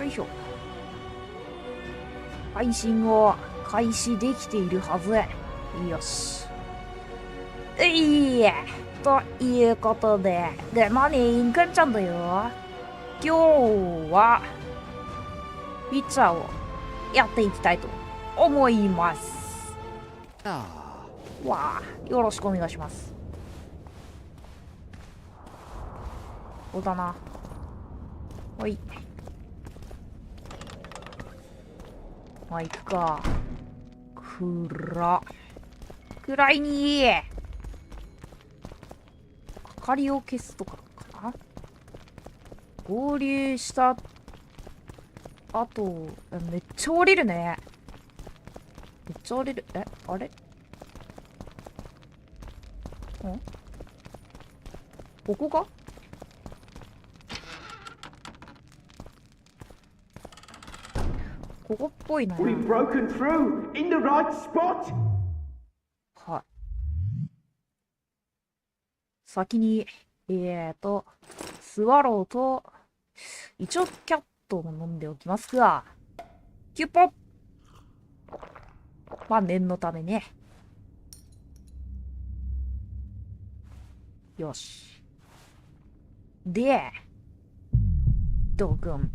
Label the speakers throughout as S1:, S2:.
S1: いしょ。配信を開始できているはず。よし。ということで、グッモーニングくんちゃんだよ。今日は、ウィッチャーをやっていきたいと思います。わあ、よろしくお願いします。そうだな。はい。まあ、行くか。暗いにー。明かりを消すとかかな。合流したあと、めっちゃ降りるね。めっちゃ降りる。あれ？ここか？ここっぽいな。はい。先に、スワローと、一応キャットも飲んでおきますか。キュッポッ。まあ、念のためね。よし。で、ドーくん。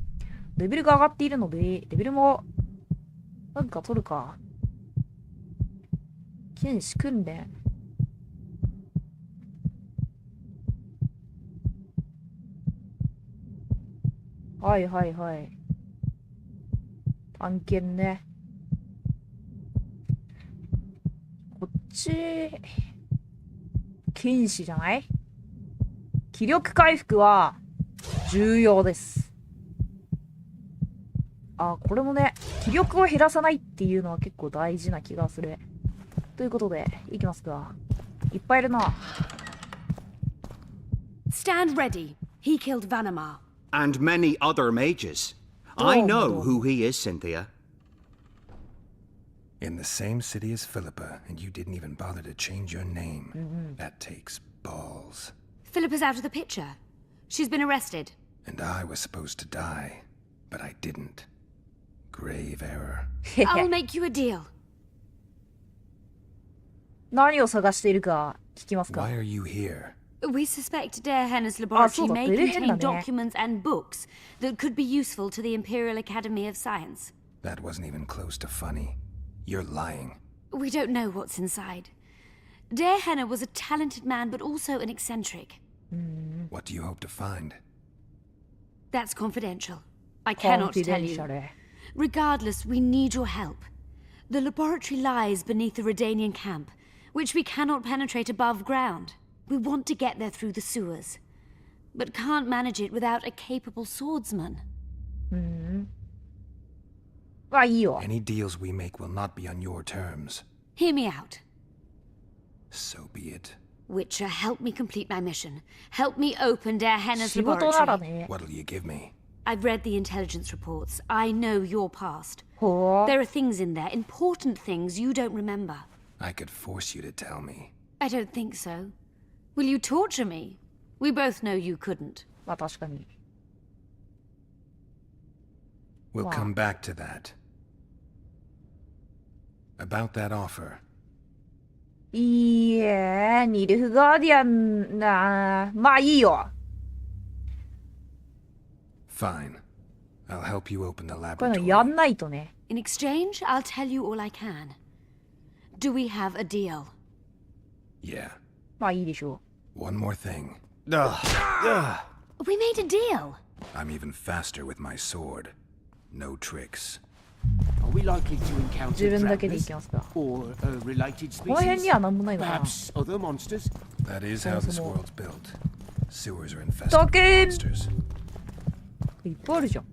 S1: レベルが上がっているので、レベルも、なんか取るか。剣士訓練。はいはいはい。探検ね。こっち、剣士じゃない？気力回復は重要です。あ、これもね、気力を減らさないっていうのは結構大事な気がする。ということで、いきますか。いっぱいいるな。
S2: Stand ready. He killed Vanamar.
S3: And many other mages. I know who he is, Cynthia.
S4: In the same city as Philippa, and you didn't even bother to change your name. That takes balls.
S2: Philippa's out of the picture. She's been arrested.
S4: And I was supposed to die, but I didn't. Grave error.
S2: I'll make you a deal.
S1: 何を探しているか聞きますか。
S4: Why are you here?
S2: We suspect Derehenna's laboratory may contain
S1: デレヘンだね。
S2: documents and books that could be useful to the Imperial Academy of Science.
S4: That wasn't even close to funny. You're lying.
S2: We don't know what's inside. Derehenna was a talented man, but also an eccentric.
S4: What do you hope to find?
S2: That's confidential. I cannot tell you. Regardless, we need your help. The laboratory lies beneath the Redanian camp, which we cannot penetrate above ground. We want to get there through the sewers, but can't manage it without a capable swordsman.
S1: あ、いいよ。
S4: Any deals we make will not be on your terms.
S2: Hear me out.
S4: So be it.
S2: Witcher, help me complete my mission. Help me open Derehenna's
S1: 仕事なら
S2: laboratory.
S1: ね。
S4: What'll you give me?
S2: I've read the intelligence reports. I know your past.
S1: ほう。
S2: There are things in there, important things you don't remember.
S4: I could force you to tell me.
S2: I don't think so. Will you torture me? We both know you couldn't.
S1: まあ確かに。
S4: We'll
S1: Wow.
S4: come back to that. About that offer.
S1: いいえ、ニルフガーディアンな。まあいいよ。
S4: Fine. I'll help you open the
S1: こういうのや
S4: laboratory.
S1: んないとね。
S2: In exchange, I'll tell you all I can. Do we have a deal?
S4: Yeah.
S1: まあいいでしょ
S4: One more thing.
S2: We made a deal.
S4: I'm even faster with my sword. No tricks.
S5: Are we likely to
S1: う。
S5: encounter
S1: 自分だけでい
S5: travelers
S1: きますか。
S5: or related
S1: この辺
S5: species?
S1: には何もないのかな。
S5: Perhaps other monsters?
S4: That is how this world's built. Sewers are infested with
S1: Talking.
S4: monsters.
S1: いっぱいあるじゃん。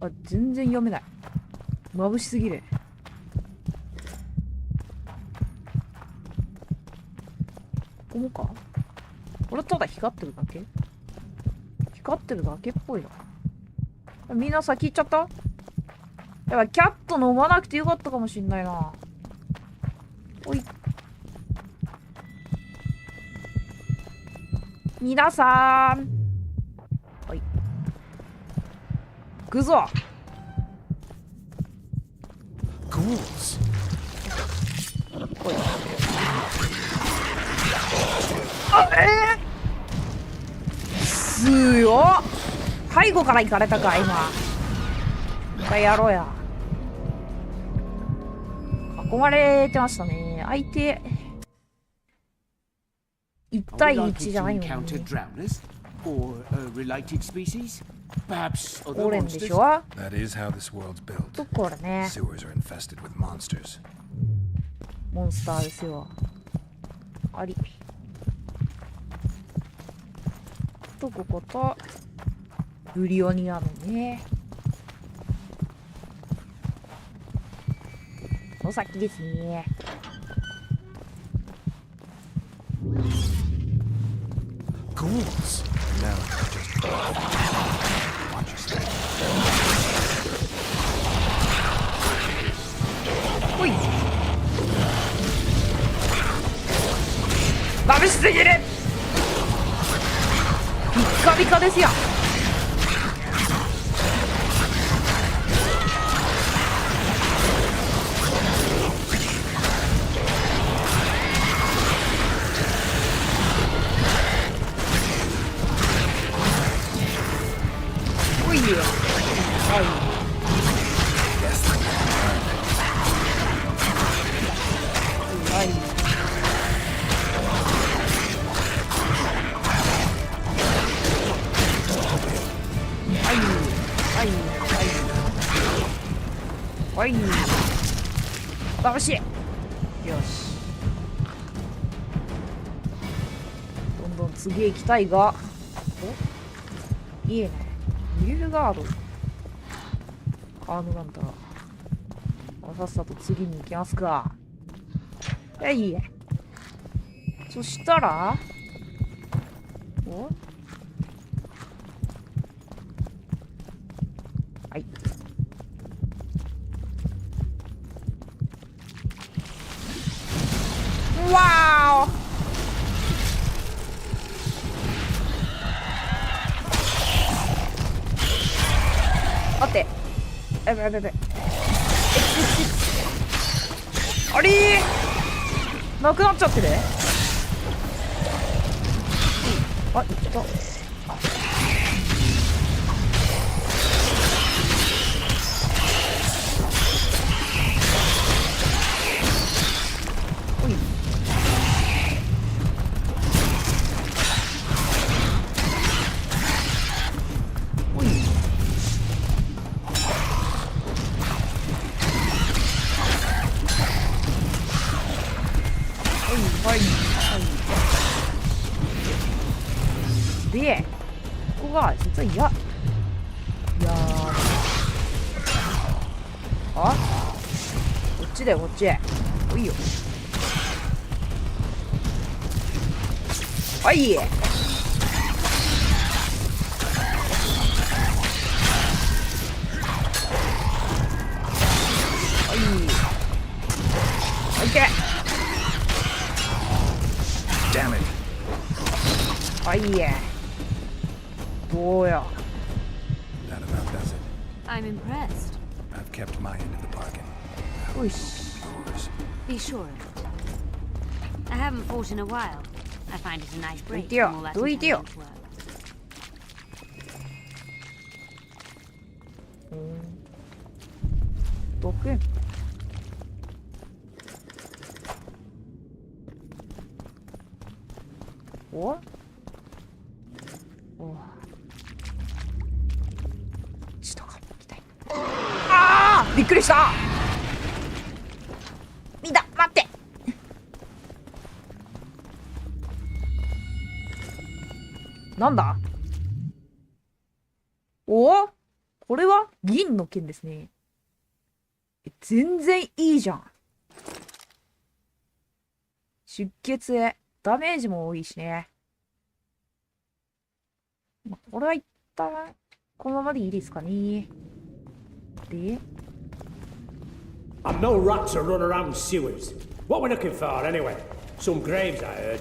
S1: あ、全然読めない。眩しすぎる。ここもか。これただ光ってるだけ？光ってるだけっぽいな。みんな先行っちゃった？やばい、キャット飲まなくてよかったかもしんないな。おい。皆さん。はい。くぞ。
S4: Ghouls.
S1: 強っ。背後から行かれたか今。一回やろうや。囲まれてましたね。相手1
S5: Are
S1: 対
S5: we
S1: 1
S5: likely
S1: じゃ
S5: to
S1: ないもん
S5: encounter
S1: ね。
S5: drowners? Or a related species? Perhaps
S1: ゴ
S5: other
S1: レムで
S5: monsters?
S1: しょ。
S4: That is how this world's built.
S1: とこれね。
S4: Sewers are infested with monsters.
S1: モンスターですよ。あり。とこことブリオニアのね。お先ですね。
S4: Ghouls. Now just watch your step.
S1: ほい。眩しすぎる。ピッカピカですよ。おいよ。はい。はい。はい。眩しい。よし。どんどん次へ行きたいが。お、いいね。ミルガード。カーヌなんだ。さっさと次に行きますか。いい。そしたら。お。はい。わーお。待って。やべやべやべ。あれーなくなっちゃってる。あ、いった。おい。おい。はい、はい。で、ここが実はいやあ、こっちだよこっち。おいよ。はい。はい。オッケー。
S4: Damn it.
S1: はい。どうや。
S4: That about does it.
S2: I'm impressed.
S4: I've kept my end of the bargain.
S1: よし。
S4: Yours.
S2: Be sure of it. I haven't fought in a while. I find it a nice break
S1: Deal.
S2: from all that
S1: Do it, deal.
S2: intelligent work.
S1: 毒。お。お。下から行きたい。ああ、びっくりした。みんな待って。なんだ。お、これは銀の剣ですね。全然いいじゃん。出血、ダメージも多いしね。これは一旦このままでいいですかね。で、
S6: I'm no rat to run around sewers. What are we looking for, anyway? Some graves, I heard.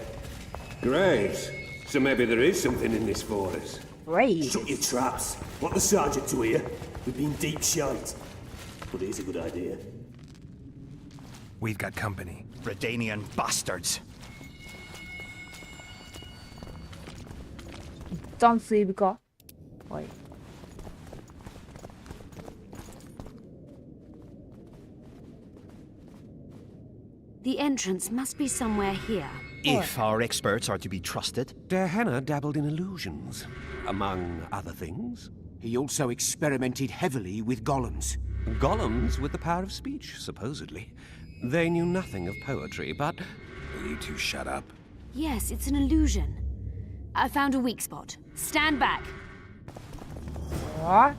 S7: Graves? So maybe there is something in this for us.
S1: Brave.
S6: Shut your traps. Want the sergeant to hear? We've been deep shite. But here's a good idea.
S4: We've got company.
S3: Redanian bastards.
S1: 一旦セーブか。はい。
S2: The entrance must be somewhere here.
S3: If our experts are to be trusted.
S5: Dehenna dabbled in illusions, among other things. He also experimented heavily with golems. Golems with the power of speech, supposedly. They knew nothing of poetry, but...
S4: Will you two shut up?
S2: Yes, it's an illusion. I found a weak spot. Stand back.
S1: What?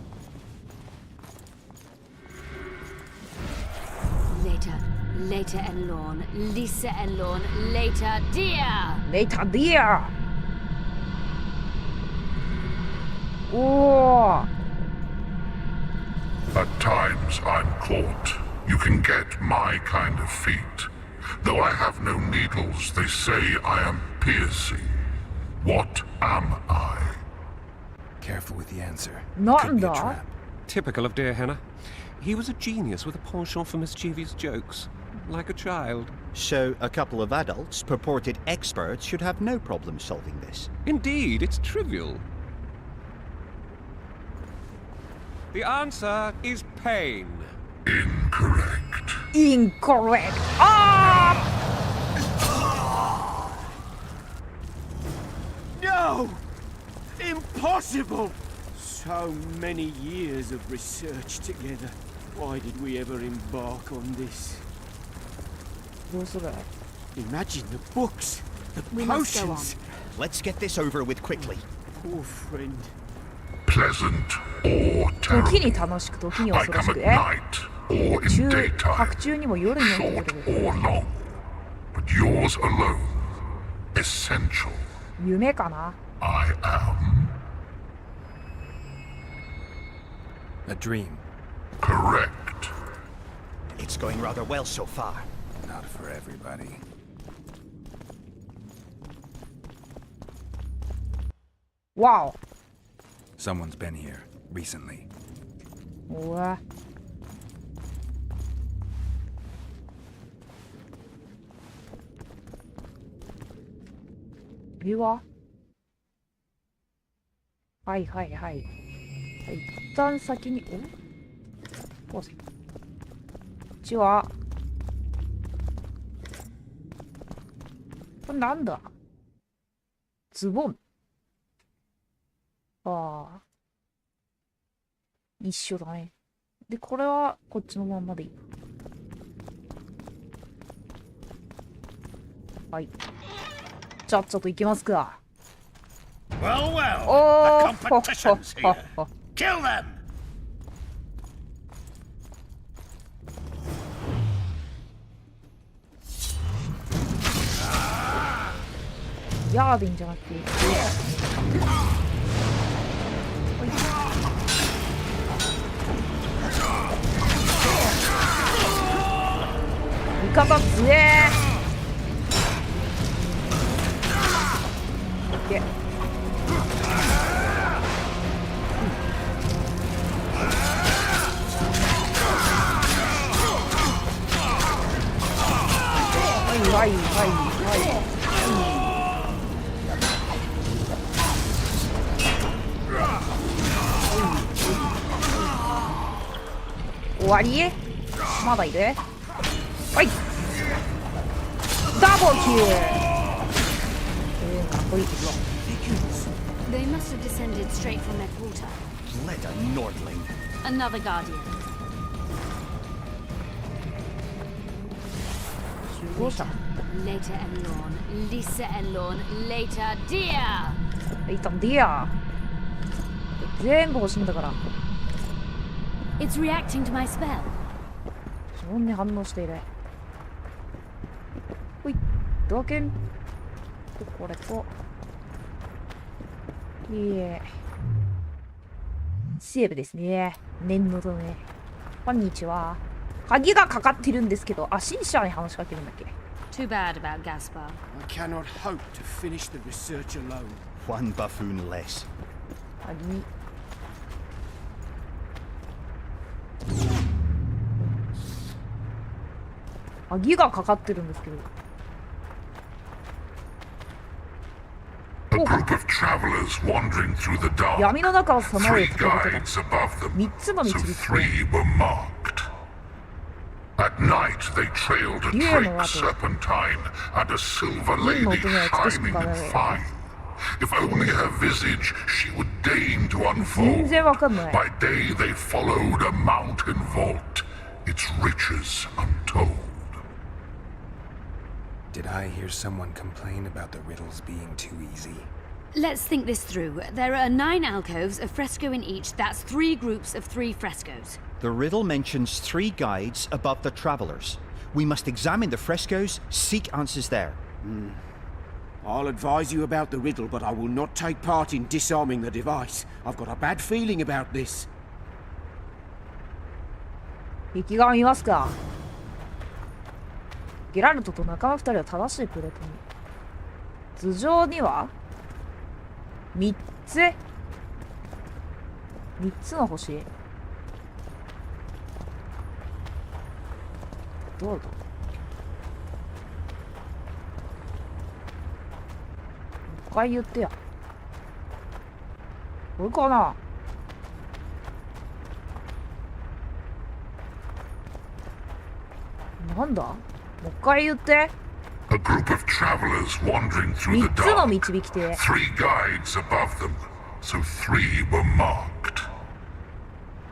S2: Later and Lorne. Lisa and Lorne. Later, dear.
S1: Later, dear. Oh.
S8: At times I'm caught. You can get my kind of feat. Though I have no needles, they say I am piercing. What am I?
S4: Careful with the answer.
S1: Not
S4: Could be a
S1: that.
S4: trap.
S5: Typical of Dehenna. He was a genius with a penchant for mischievous jokes. Like a child.
S3: So a couple of adults, purported experts, should have no problem solving this.
S5: Indeed, it's trivial. The answer is pain.
S8: Incorrect.
S1: Incorrect. Ah!
S5: No! Impossible! So many years of research together. Why did we ever embark on this?
S1: どうする？
S5: Imagine the books, the
S2: We must go
S5: potions.
S3: Let's get this over with quickly.
S5: Poor friend.
S8: Pleasant or
S1: 時に
S8: terrible.
S1: 楽しく時に
S8: I
S1: 恐ろ
S8: come
S1: し
S8: at
S1: く。
S8: night or in
S1: 白
S8: daytime.
S1: 昼にも夜にも来
S8: Short
S1: てくれる。
S8: or long. But yours alone. Essential.
S1: 夢かな？
S8: I am.
S4: A dream.
S8: Correct.
S3: It's going rather well so far.
S4: Not for everybody.
S1: Wow.
S4: Someone's been here recently.
S1: うわ。これは？はいはいはい。はい、一旦先に、お？こっちは？これなんだ？ズボン。ああ。一緒だね。で、これはこっちのまんまでいい。はい。ちゃっちゃと行きますか。
S6: Well, well.
S1: お
S6: The
S1: ー
S6: competition's here. Kill them!
S1: ヤーディンじゃなくて。味方強えー。で。はいはいはいはい。終わり？まだいる？はい。ダブルキル。かっこいい。
S2: They must have descended straight from their quarter.
S3: Let a Nordling.
S2: Another guardian.
S1: 集合者。
S2: Later and Lorne. Lisa and Lorne. Later, dear.
S1: いたんディア。全部欲しいんだから。
S2: It's reacting to my spell.
S1: 自分に反応している。ほい。ドアケン。これと。セーブですね。念のため。こんにちは。鍵がかかってるんですけど、あ、シンシャーに話しかけるんだっけ？
S2: Too bad about Gaspar.
S5: I cannot hope to finish the research alone.
S3: One buffoon less.
S1: 鍵。鍵がかかってるんですけど。
S8: A group of travelers wandering through the dark.
S1: 闇の中をさまよう
S8: Three
S1: 人々だ。
S8: guides above them,
S1: 3つの
S8: so
S1: 導き手。
S8: three were marked. At night, they trailed a drake serpentine and a silver lady shining and fine. If only her visage she would deign to
S1: 全
S8: unfold.
S1: 然わかんない。
S8: By day, they followed a mountain vault, its riches untold.
S4: Did I hear someone complain about the riddles being too easy?
S2: Let's think this through. There are 9 alcoves, a fresco in each. That's 3 groups of 3 frescoes.
S3: The riddle mentions 3 guides above the travelers. We must examine the frescoes, seek answers there.
S5: I'll advise you about the riddle, but I will not take part in disarming the device. I've got a bad feeling about this.
S1: 壁画を見ますか。ゲラルトと仲間2人は正しいプレートに。頭上には3つの星。どうぞ。もう一回言ってや。これかな。なんだ。もう一回言って。
S8: A group of travelers wandering through
S1: 3
S8: the
S1: つの
S8: dark.
S1: 導き手。
S8: Three guides above them, so 3 were marked.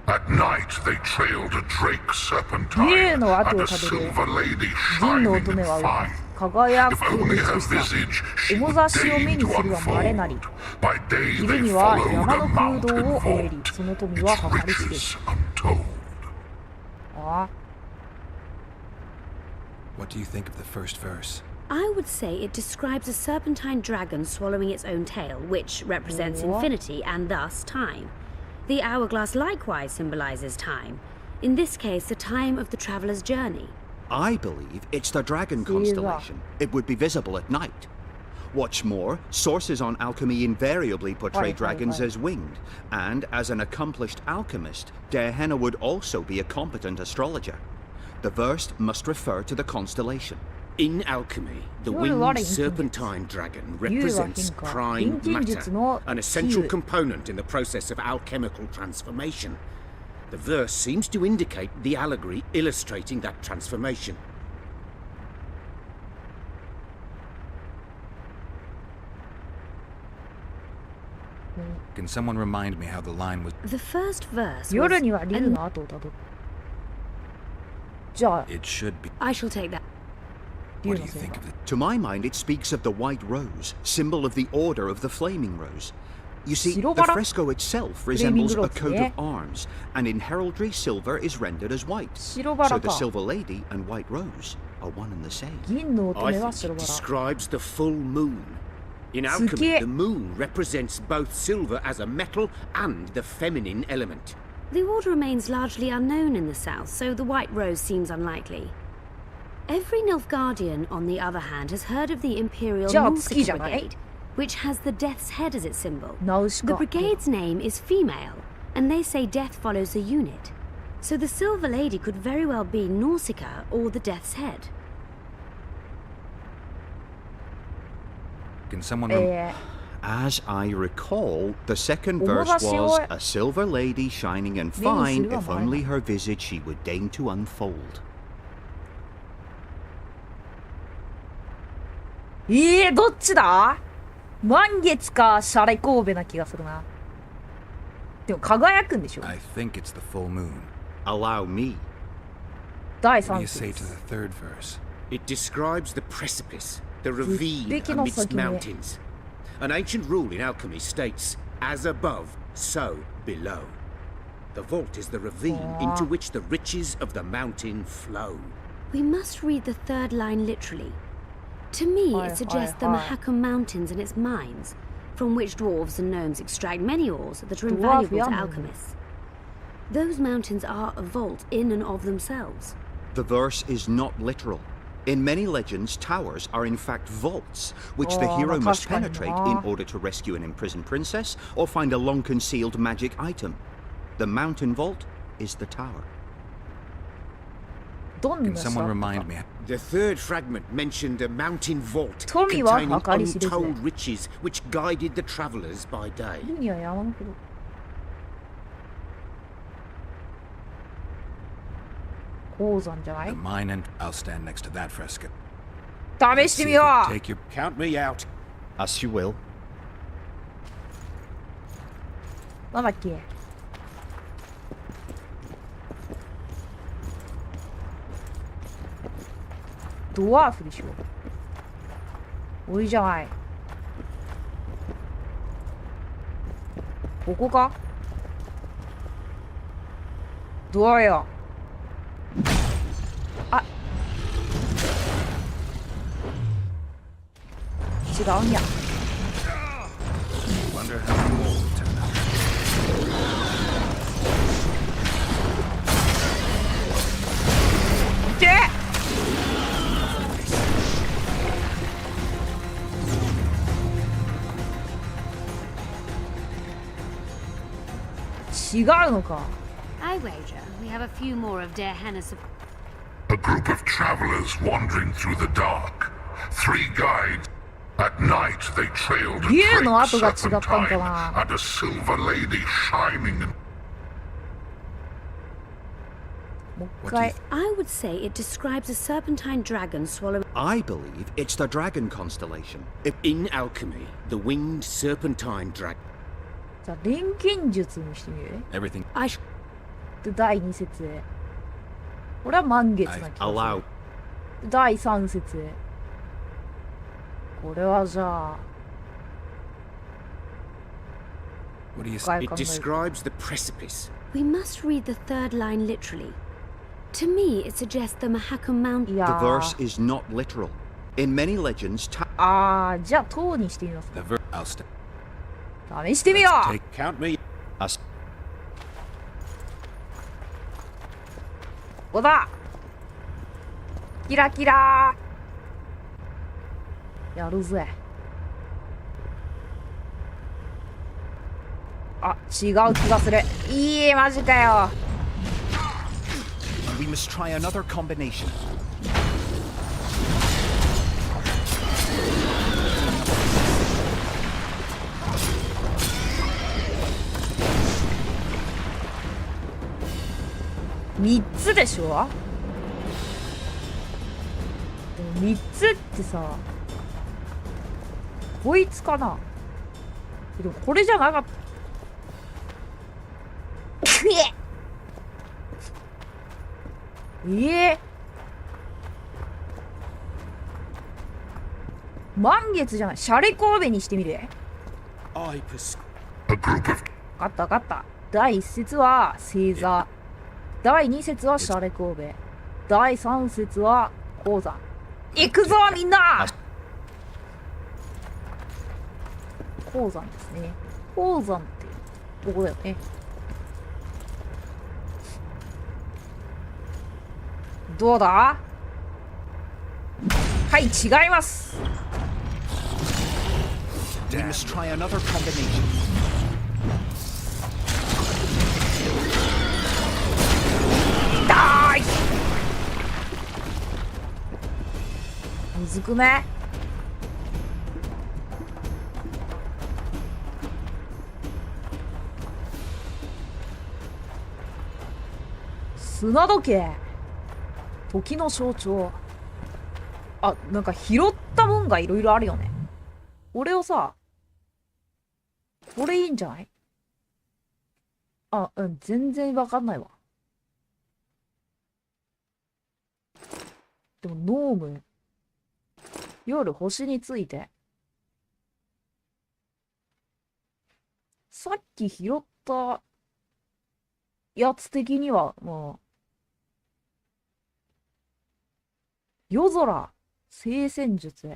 S8: At night, they trailed a drake serpentine
S1: 竜の
S8: and
S1: 後を
S8: a
S1: たどる
S8: silver lady
S1: 銀の
S8: shining
S1: 乙
S8: and
S1: 女は
S8: fine.
S1: 輝
S8: If
S1: く
S8: only her
S1: 美しさ。
S8: visage she
S1: 面
S8: would
S1: 差しを目
S8: deign
S1: に
S8: to
S1: するは稀なり。
S8: unfold. By day
S1: 昼
S8: they
S1: には
S8: followed
S1: 山
S8: a
S1: の空洞
S8: mountain
S1: を終えり、
S8: vault,
S1: その富
S8: its
S1: は計り知れる。
S8: riches untold.
S1: ああ。
S4: What do you think of the first verse?
S2: I would say it describes a serpentine dragon swallowing its own tail, which represents
S1: What?
S2: infinity and thus time. The hourglass likewise symbolizes time. In this case, the time of the traveler's journey.
S3: I believe it's the dragon constellation. It would be visible at night. What's more, sources on alchemy invariably portray dragons as winged, and as an accomplished alchemist, Gehenna would also be a competent astrologer. The verse must refer to the constellation.
S5: In alchemy, the
S1: You're right,
S5: winged
S1: Hinton.
S5: serpentine dragon
S1: You're
S5: represents
S1: right, Hinton.
S5: prime
S1: Hinton
S5: matter, an essential
S1: Q.
S5: component in the process of alchemical transformation. The verse seems to indicate the allegory illustrating that transformation.
S4: Can someone remind me how the line was?
S2: The first verse
S1: 夜
S2: was...
S1: には竜の後をたどる。じゃあ、
S4: It should be.
S2: I shall take that.
S1: 竜
S4: What
S1: の
S4: do you
S1: せい
S4: think
S1: か
S4: of。it?
S3: To my mind, it speaks of the white rose, symbol of the order of the flaming rose. You see, the
S1: 白バラ
S3: fresco itself resembles a coat
S1: Flaming
S3: of arms, and in heraldry, silver is rendered as white.
S1: 白バラ
S3: So the
S1: か。
S3: silver lady and white rose are one and the same.
S1: 銀の乙
S5: I
S1: 女は
S5: think
S1: 白
S5: it
S1: バラ。
S5: describes the full moon. In
S1: Suki.
S5: alchemy, the moon represents both silver as a metal and the feminine element.
S2: The order remains largely unknown in the south, so the White Rose seems unlikely. Every Nilfgaardian, on the other hand, has heard of the Imperial
S1: じゃあ
S2: Nausicaa
S1: 月じゃない？
S2: Brigade, which has the Death's Head as its symbol.
S1: ナウシ
S2: The
S1: カ。
S2: brigade's name is female, and they say death follows the unit. So the Silver Lady could very well be Nausicaa or the Death's Head.
S4: Can someone?
S1: え
S3: As I recall, the second
S1: おも
S3: verse
S1: がしを
S3: was a silver lady shining and
S1: 目にす
S3: fine
S1: るは
S3: if
S1: 前だ。
S3: only her visage she would deign to unfold.
S1: どっちだ？満月かシャレ神戸な気がするな。でも輝くんでしょ。
S4: I think it's the full moon.
S3: Allow me.
S1: 第
S4: What do
S1: 3
S4: you
S1: 節
S4: say
S1: で
S4: to
S1: す。
S4: the third verse?
S5: It describes the precipice, the ravine
S1: Speaking of
S5: amidst
S1: fucking it.
S5: mountains. An ancient rule in alchemy states, as above, so below. The vault is the ravine into which the riches of the mountain flow.
S2: We must read the third line literally. To me,
S1: Hi,
S2: it suggests
S1: hi,
S2: the
S1: hi.
S2: Mahakam Mountains and its mines, from which dwarves and gnomes extract many ores that are
S1: Dwarf
S2: invaluable to
S1: yummy.
S2: alchemists. Those mountains are a vault in and of themselves.
S3: The verse is not literal. In many legends, towers are in fact vaults, which the
S1: Oh,
S3: hero
S1: that's
S3: must
S1: funny,
S3: penetrate
S1: huh?
S3: in order to rescue an imprisoned princess or find a long-concealed magic item. The mountain vault is the tower.
S1: どん
S4: Can
S1: なシャ
S4: someone
S1: レ
S4: remind
S1: か
S4: me?
S5: The third fragment mentioned a mountain vault
S1: 富は
S5: containing
S1: 計り知れず。
S5: untold riches which guided the travelers by day.
S1: 海は山のけど。鉱山じゃない？
S4: The mine and I'll stand next to that fresco.
S1: 試してみよう。
S4: Take your
S5: Count me out.
S3: As you will.
S1: なんだっけ？ドワーフでしょ。おいじゃない。ここか？どうよ。あ、違うんや。
S4: wonder how you will turn out.
S1: で違うのか。
S2: I wager we have a few more of dear Hannah's.
S8: A group of travelers wandering through the dark. 3 guides. At night they trailed a
S1: 竜の
S8: great
S1: 跡が違ったんか
S8: serpentine
S1: な。
S8: and a silver lady shining in
S1: もう一回。
S2: I would say it describes a serpentine dragon swallowing.
S3: I believe it's the dragon constellation.
S5: In alchemy, the winged serpentine dragon.
S1: じゃあ錬金術にしてみる？
S4: Everything.
S2: I sh-
S1: で第2節へ。これは満月な気がする。
S3: Allow.
S1: 第3節へ。これはじゃあ
S4: What do you
S1: 深い
S5: It
S1: 考え。
S5: describes the precipice.
S2: We must read the third line literally. To me, it suggests the Mahakam
S1: い
S2: Mountain.
S1: や
S3: The
S1: ー
S3: verse is not literal. In many legends,
S1: あーじゃあ塔にしてみます
S4: the
S1: か。
S4: I'll stand.
S1: 試してみよう。
S4: Take
S5: Count me.
S3: as
S1: ここだ。キラキラー。やるぜ。あ、違う気がする。いいマジかよ。
S3: we must try another combination.
S1: 3つでしょ。でも3つってさ、こいつかな。でもこれじゃなかった。満月じゃない。シャレ神戸にしてみる。
S5: I pers-
S8: a group of
S1: わかったわかった。第1節は星座。第2節はシャレ神戸。第3節は鉱山。行くぞみんな。鉱山ですね。鉱山ってここだよね。どうだ？はい、違います。
S3: We must try another combination.
S1: 痛い。むずくね？砂時計。時の象徴。あ、なんか拾ったもんがいろいろあるよね。これをさ、これいいんじゃない？あ、うん、全然わかんないわ。でも、ノーム。夜、星について。さっき拾ったやつ的には、もう、夜空、聖戦術。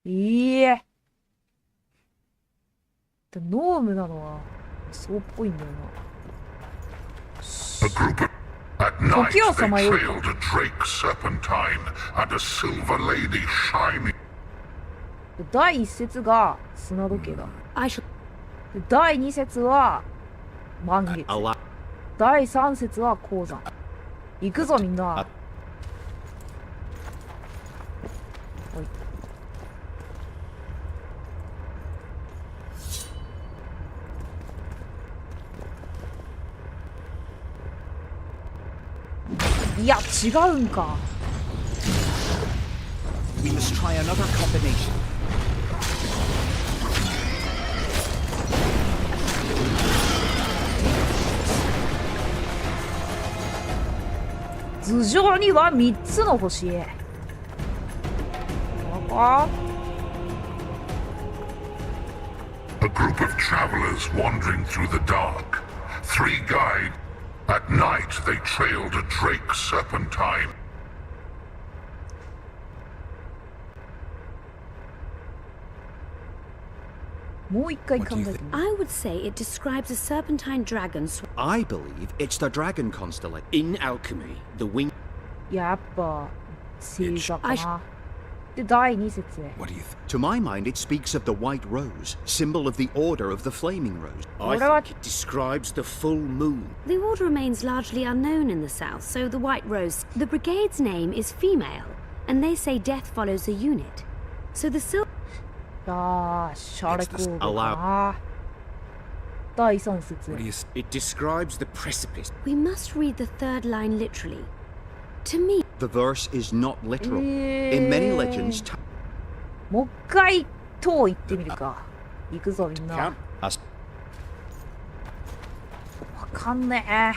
S1: いいえ。でノームなのは、そうっぽいんだよな。
S8: a group of at night
S1: Tokyo
S8: they
S1: 様よ。
S8: trailed a drake serpentine and a silver lady shining
S1: で第一節が砂時計だ。
S2: I shall.
S1: で第二節は満月。
S3: Allow.
S1: 第三節は鉱山。行くぞみんな。いや違うんか。
S3: We must try another combination.
S1: 頭上には3つの星。あ
S8: A group of travelers wandering through the dark. 3 guide. At night, they trailed a drake serpentine.
S2: I would say it describes a serpentine dragon.
S3: I believe it's the dragon constellation.
S5: In alchemy, the wing.
S1: やっぱ星座かな。で第2節へ。
S4: What do you
S3: To my mind, it speaks of the white rose, symbol of the order of the flaming rose.
S5: I think it describes the full moon.
S2: The order remains largely unknown in the south, so the White Rose. The brigade's name is female, and they say death follows a unit. So the silver.
S1: ああ、シャレコードかな。第3節。
S4: What do you
S5: It describes the precipice.
S2: We must read the third line literally. To me,
S3: The verse is not literal. In many legends,
S1: もう一回塔行ってみるか。行くぞみんな。
S5: Count
S3: わ
S5: us.
S1: かんねえ。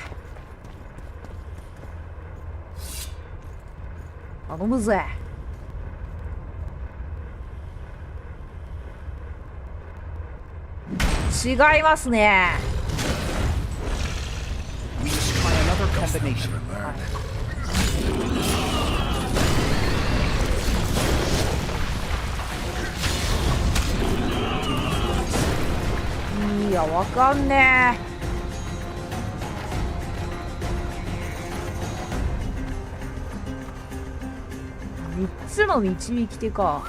S1: 頼むぜ。違いますね。
S3: We must try another combination.
S1: いや、わかんねえ。3つの導き手か。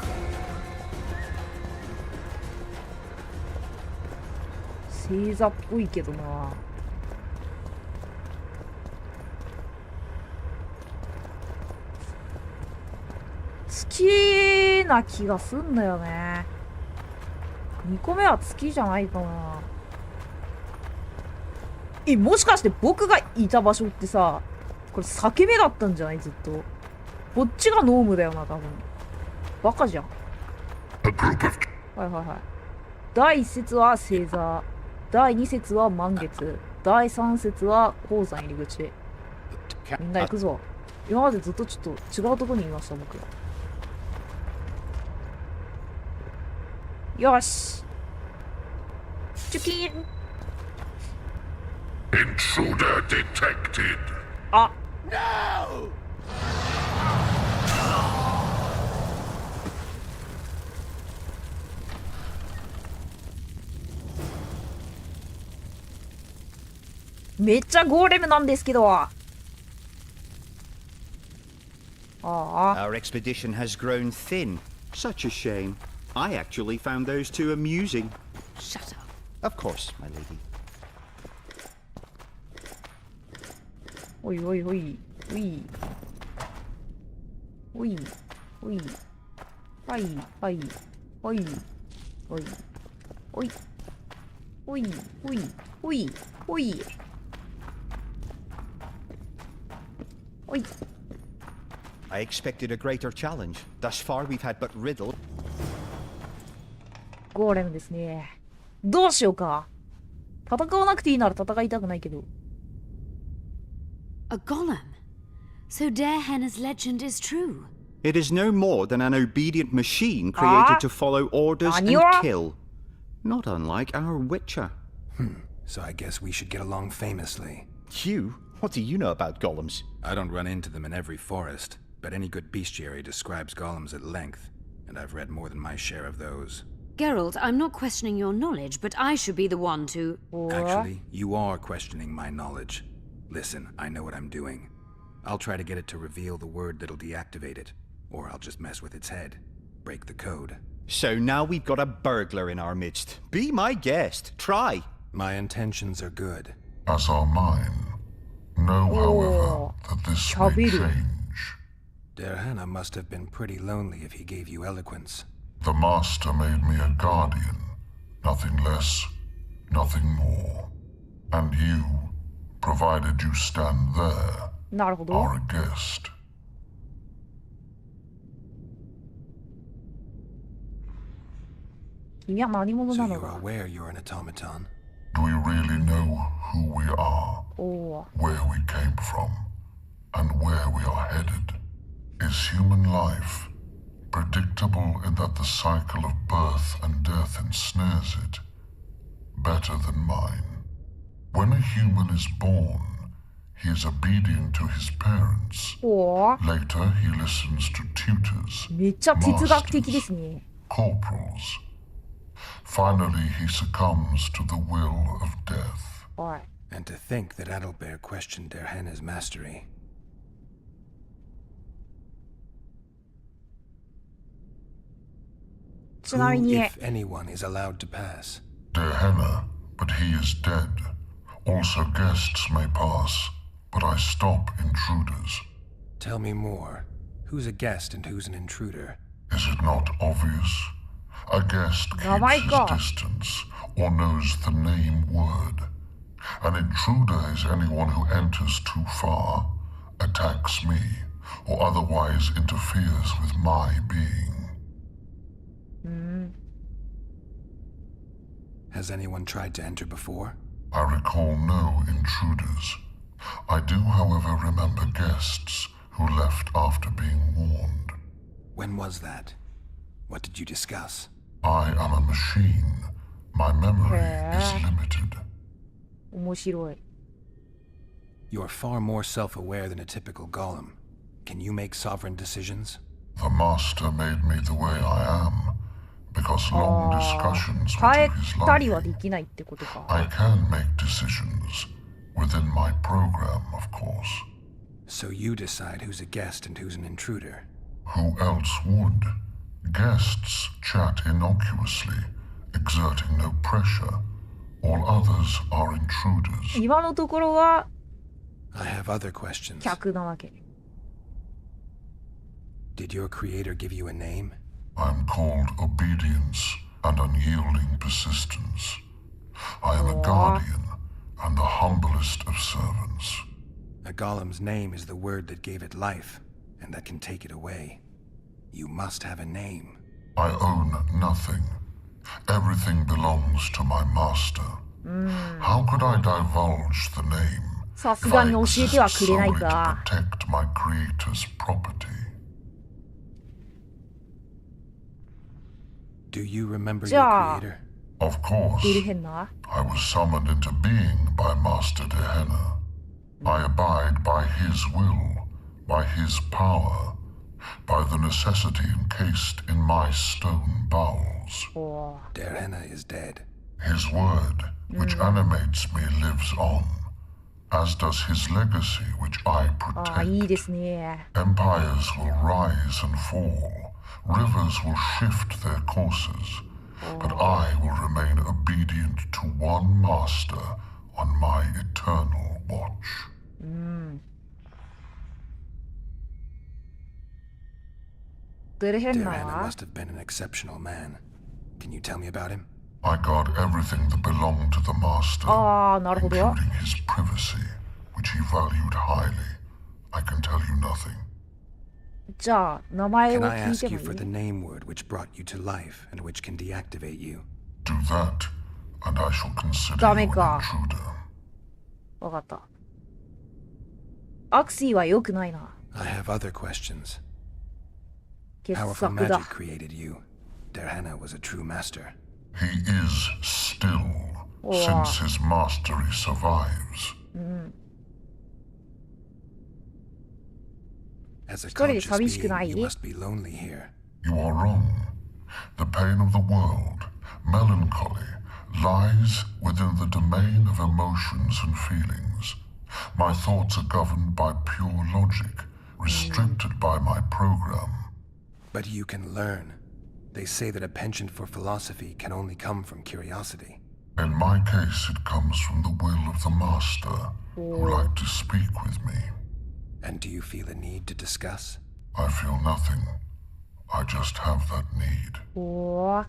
S1: 星座っぽいけどな。月な気がすんだよね。2個目は月じゃないかな。もしかして僕がいた場所ってさ、これ裂け目だったんじゃない？ずっと。こっちがノームだよな、多分。バカじゃん。はいはいはい。第1節は星座。第2節は満月。第3節は鉱山入り口。みんな行くぞ。今までずっとちょっと違うとこにいました、僕。よし。チュキーン。
S8: Intruder detected.
S1: あ。
S5: No!
S1: めっちゃゴーレムなんですけど。ああ。
S3: Our expedition has grown thin. Such a shame. I actually found those two amusing.
S2: shut up.
S3: Of course, my lady.
S1: おいおいおい。おい。おい。おい。はいはい。おい。おい。おい。おい。おい。おい。おい。おい。
S3: I expected a greater challenge. Thus far, we've had but riddle.
S1: ゴーレムですね。どうしようか。戦わなくていいなら戦いたくないけど。
S2: A golem. So Darehenna's legend is true.
S3: It is no more than an obedient machine created to follow orders and kill. Not unlike our Witcher.
S4: So I guess we should get along famously.
S3: You? What do you know about golems?
S4: I don't run into them in every forest, but any good bestiary describes golems at length, and I've read more than my share of those.
S2: Geralt, I'm not questioning your knowledge, but I should be the one to...
S4: Actually, you are questioning my knowledge. Listen, I know what I'm doing. I'll try to get it to reveal the word that'll deactivate it, or I'll just mess with its head. Break the code.
S3: So now we've got a burglar in our midst. Be my guest. Try.
S4: My intentions are good.
S8: As are mine. Know, however, that this may change.
S4: Darehenna must have been pretty lonely if he gave you eloquence.
S8: The Master made me a guardian. Nothing less, nothing more. And you, provided you stand there,
S1: なるほど。
S8: are a guest.
S1: 君は何者
S4: So
S1: なの
S4: you're
S1: か。
S4: aware you're an automaton?
S8: Do we really know who we are,
S1: おお。
S8: where we came from, and where we are headed? Is human life predictable in that the cycle of birth and death ensnares it? Better than mine. When a human is born, he is obedient to his parents.
S1: おお。
S8: Later, he listens to tutors,
S1: めっちゃ哲学的ですね。
S8: corporals. Finally, he succumbs to the will of death.
S1: おい。
S4: And to think that Adalbert questioned Derhena's mastery.
S1: ちなみ
S4: Who,
S1: に、
S4: if anyone, is allowed to pass?
S8: Derhena, but he is dead. Also, guests may pass, but I stop intruders.
S4: Tell me more. Who's a guest and who's an intruder?
S8: Is it not obvious? A guest
S1: Oh my
S8: keeps
S1: God.
S8: his distance or knows the name word. An intruder is anyone who enters too far, attacks me, or otherwise interferes with my being.
S4: Has anyone tried to enter before?
S8: I recall no intruders. I do, however, remember guests who left after being warned.
S4: When was that? What did you discuss?
S8: I am a machine. My memory is limited.
S1: 面白い。
S4: You're far more self-aware than a typical golem. Can you make sovereign decisions?
S8: The master made me the way I am, because long discussions were
S1: 変え
S8: to his
S1: たりは
S8: liking.
S1: できないってことか。
S8: I can make decisions within my program, of course.
S4: So you decide who's a guest and who's an intruder.
S8: Who else would? Guests chat innocuously, exerting no pressure. All others are intruders.
S1: 今のところは
S4: I have other questions.
S1: 客なわけ。
S4: Did your creator give you a name?
S8: I'm called obedience and unyielding persistence. I am a guardian and the humblest of servants.
S4: A golem's name is the word that gave it life, and that can take it away. You must have a name.
S8: I own nothing. Everything belongs to my master. How could I divulge the name
S1: さす
S8: if
S1: が
S8: I
S1: に教えては
S8: exist
S1: くれない
S8: solely to
S1: か。
S8: protect my creator's property?
S4: Do you remember your
S1: Ja.
S4: creator?
S8: Of course.
S1: デルヘンナ
S8: I was summoned into being by Master Derhena. I abide by his will, by his power, by the necessity encased in my stone bowels.
S1: おお。
S4: Derhena is dead.
S8: His word, which animates me, lives on, as does his legacy, which I
S1: ああ、いい
S8: protect.
S1: ですね。
S8: Empires will rise and fall, rivers will shift their courses, but I will remain obedient to one master on my eternal watch.
S1: デルヘンナ
S4: Derhena
S1: は
S4: must have been an exceptional man. Can you tell me about him?
S8: I guard everything that belonged to the master,
S1: ああ、なるほど。
S8: including his privacy, which he valued highly. I can tell you nothing.
S1: じゃあ、名前を
S4: Can I
S1: 聞い
S4: ask
S1: て
S4: you
S1: も
S4: for
S1: い
S4: the
S1: い
S4: name word which brought you to life and which can deactivate you?
S8: Do that, and I shall consider you
S1: ダメ
S8: an
S1: か。
S8: intruder.
S1: わかった。アクシーは良くないな。
S4: I have other questions.
S1: 傑
S4: Powerful
S1: 作だ
S4: magic。created you. Derhena was a true master.
S8: He is still, since his mastery survives.
S4: As a
S1: 一人で
S4: conscious
S1: 寂しくない？
S4: being, you must be lonely here.
S8: You are wrong. The pain of the world, melancholy, lies within the domain of emotions and feelings. My thoughts are governed by pure logic, restricted by my program.
S4: But you can learn. They say that a penchant for philosophy can only come from curiosity.
S8: In my case, it comes from the will of the master, who like to speak with me.
S4: And do you feel a need to discuss?
S8: I feel nothing. I just have that need.
S1: おー。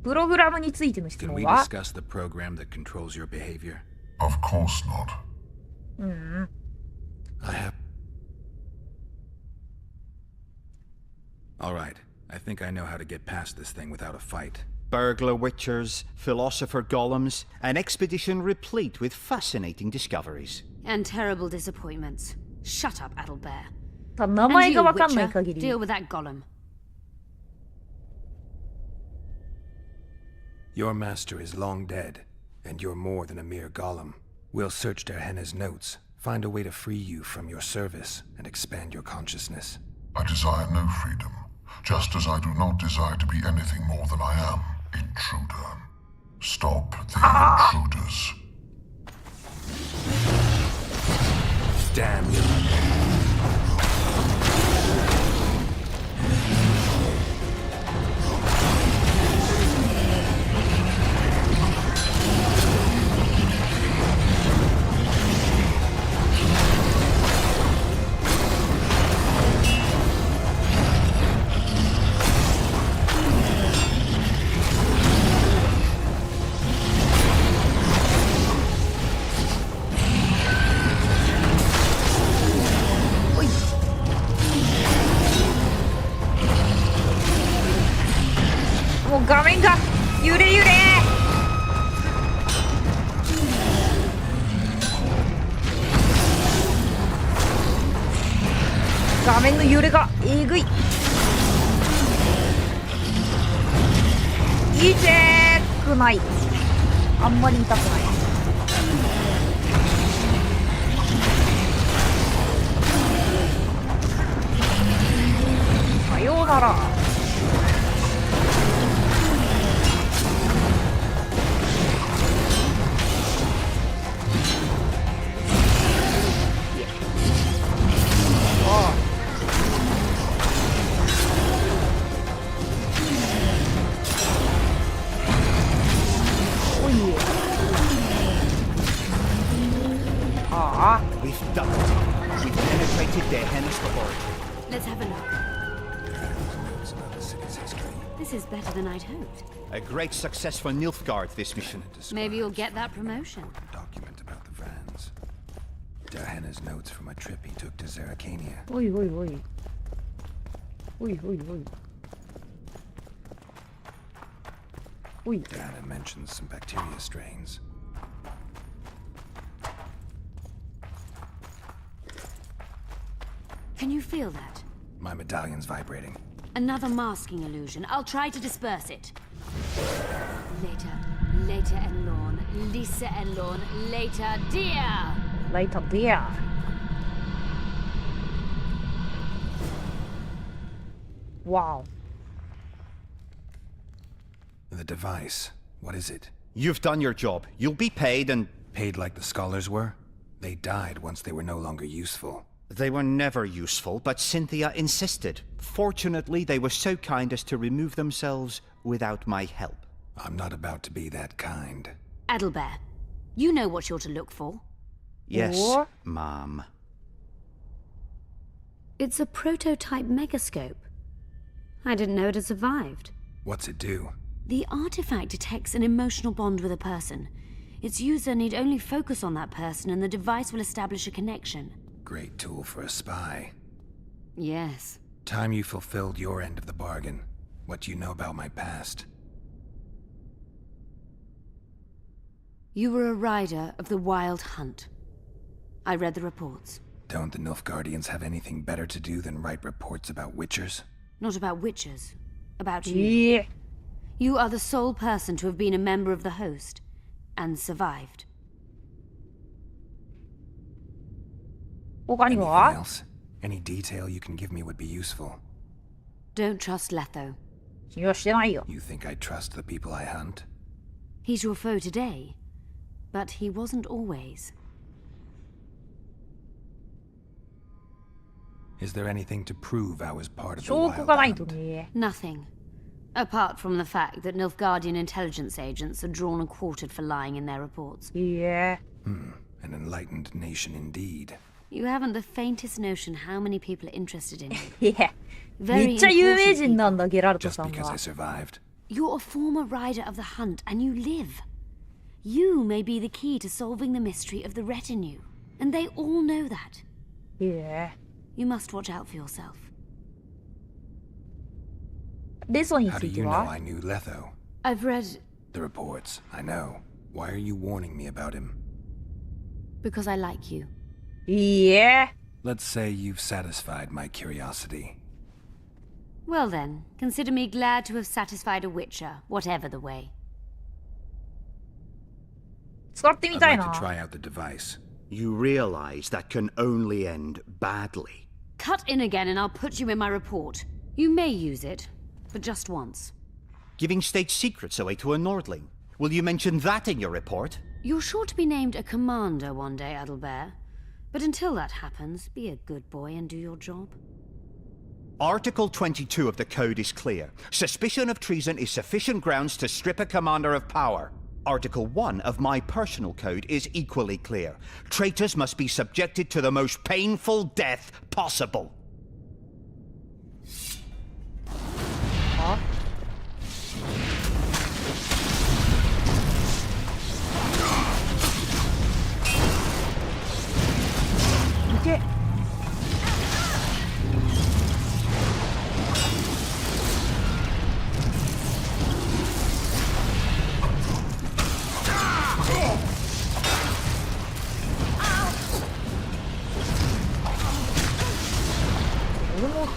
S1: プログラムについての質
S4: Can
S1: 問
S4: we
S1: は
S4: discuss the program that controls your behavior?
S8: Of course not.
S4: I have All right. I think I know how to get past this thing without a fight.
S3: Burglar witchers, philosopher golems, an expedition replete with fascinating discoveries.
S2: And terrible disappointments. Shut up, Adelbear.
S1: 名前がわかん
S2: And
S1: ない
S2: you,
S1: 限
S2: Witcher,
S1: り
S2: deal with that golem.
S4: Your master is long dead, and you're more than a mere golem. We'll search Derhenna's notes, find a way to free you from your service, and expand your consciousness.
S8: I desire no freedom, just as I do not desire to be anything more than I am, intruder. Stop the intruders.
S4: Damn you.
S1: もう画面が揺れ揺れ。画面の揺れがえぐい。痛くない。あんまり痛くない。さようなら。
S3: We've done it. We've penetrated Derhenna's laboratory.
S2: Let's have a look. This is better than I'd hoped.
S3: A great success for Nilfgaard, this mission.
S2: Maybe you'll get that promotion.
S4: Document about the Vrans. Derhenna's notes from a trip he took to Zeracania.
S1: おいおいおい。おいおいおい。おい。
S4: Derhenna mentions some bacteria strains.
S2: Can you feel that?
S4: My medallion's vibrating.
S2: Another masking illusion. I'll try to disperse it. Later and Lorn. Lisa and Lorn. Later, dear!
S1: Later, dear. Wow.
S4: The device. What is it?
S3: You've done your job. You'll be paid and...
S4: Paid like the scholars were? They died once they were no longer useful.
S3: They were never useful, but Cynthia insisted. Fortunately, they were so kind as to remove themselves without my help.
S4: I'm not about to be that kind.
S2: Adelbear, you know what you're to look for.
S3: Yes,
S1: Or-
S3: ma'am.
S2: It's a prototype megascope. I didn't know it had survived.
S4: What's it do?
S2: The artifact detects an emotional bond with a person. Its user need only focus on that person and the device will establish a connection.
S4: Great tool for a spy.
S2: Yes.
S4: Time you fulfilled your end of the bargain. What do you know about my past?
S2: You were a rider of the Wild Hunt. I read the reports.
S4: Don't the Nilfgaardians have anything better to do than write reports about witchers?
S2: Not about witches. About you.
S1: Yeah.
S2: You are the sole person to have been a member of the host. And survived.
S1: 他に
S4: Anything
S1: は
S4: else? Any detail you can give me would be useful.
S2: Don't trust Letho.
S1: 信用してないよ。
S4: You think I trust the people I hunt?
S2: He's your foe today. But he wasn't always.
S4: Is there anything to prove I was part of the
S1: 証
S4: wild
S1: 拠がないと
S4: hunt?
S1: ね。
S2: Nothing. Apart from the fact that Nilfgaardian intelligence agents are drawn and quartered for lying in their reports.
S1: いいえ。
S4: An enlightened nation indeed.
S2: You haven't the faintest notion how many people are interested in you.
S1: いえ。め
S2: Very
S1: っちゃ有名
S2: important
S1: 人な
S2: people.
S1: んだ、ゲラルト
S4: Just
S1: さん
S4: because
S1: は
S4: I。survived.
S2: You're a former rider of the hunt and you live. You may be the key to solving the mystery of the retinue. And they all know that.
S1: いいえ。
S2: You must watch out for yourself.
S1: レソに
S4: How
S1: つ
S4: do
S1: いて
S4: you know
S1: は
S4: I knew Letho?
S2: I've read
S4: The reports, I know. Why are you warning me about him?
S2: because I like you.
S1: いいえ。
S4: Let's say you've satisfied my curiosity.
S2: Well then, consider me glad to have satisfied a witcher, whatever the way.
S1: 使ってみ
S4: I'd
S1: たい
S4: like
S1: な。
S4: to try out the device.
S3: You realize that can only end badly.
S2: Cut in again and I'll put you in my report. You may use it, but just once.
S3: Giving state secrets away to a Nordling. Will you mention that in your report?
S2: You're sure to be named a commander one day, Adelbert. But until that happens, be a good boy and do your job.
S3: Article 22 of the Code is clear. Suspicion of treason is sufficient grounds to strip a commander of power. Article 1 of my personal code is equally clear. Traitors must be subjected to the most painful death possible.
S1: あ、いけ。俺も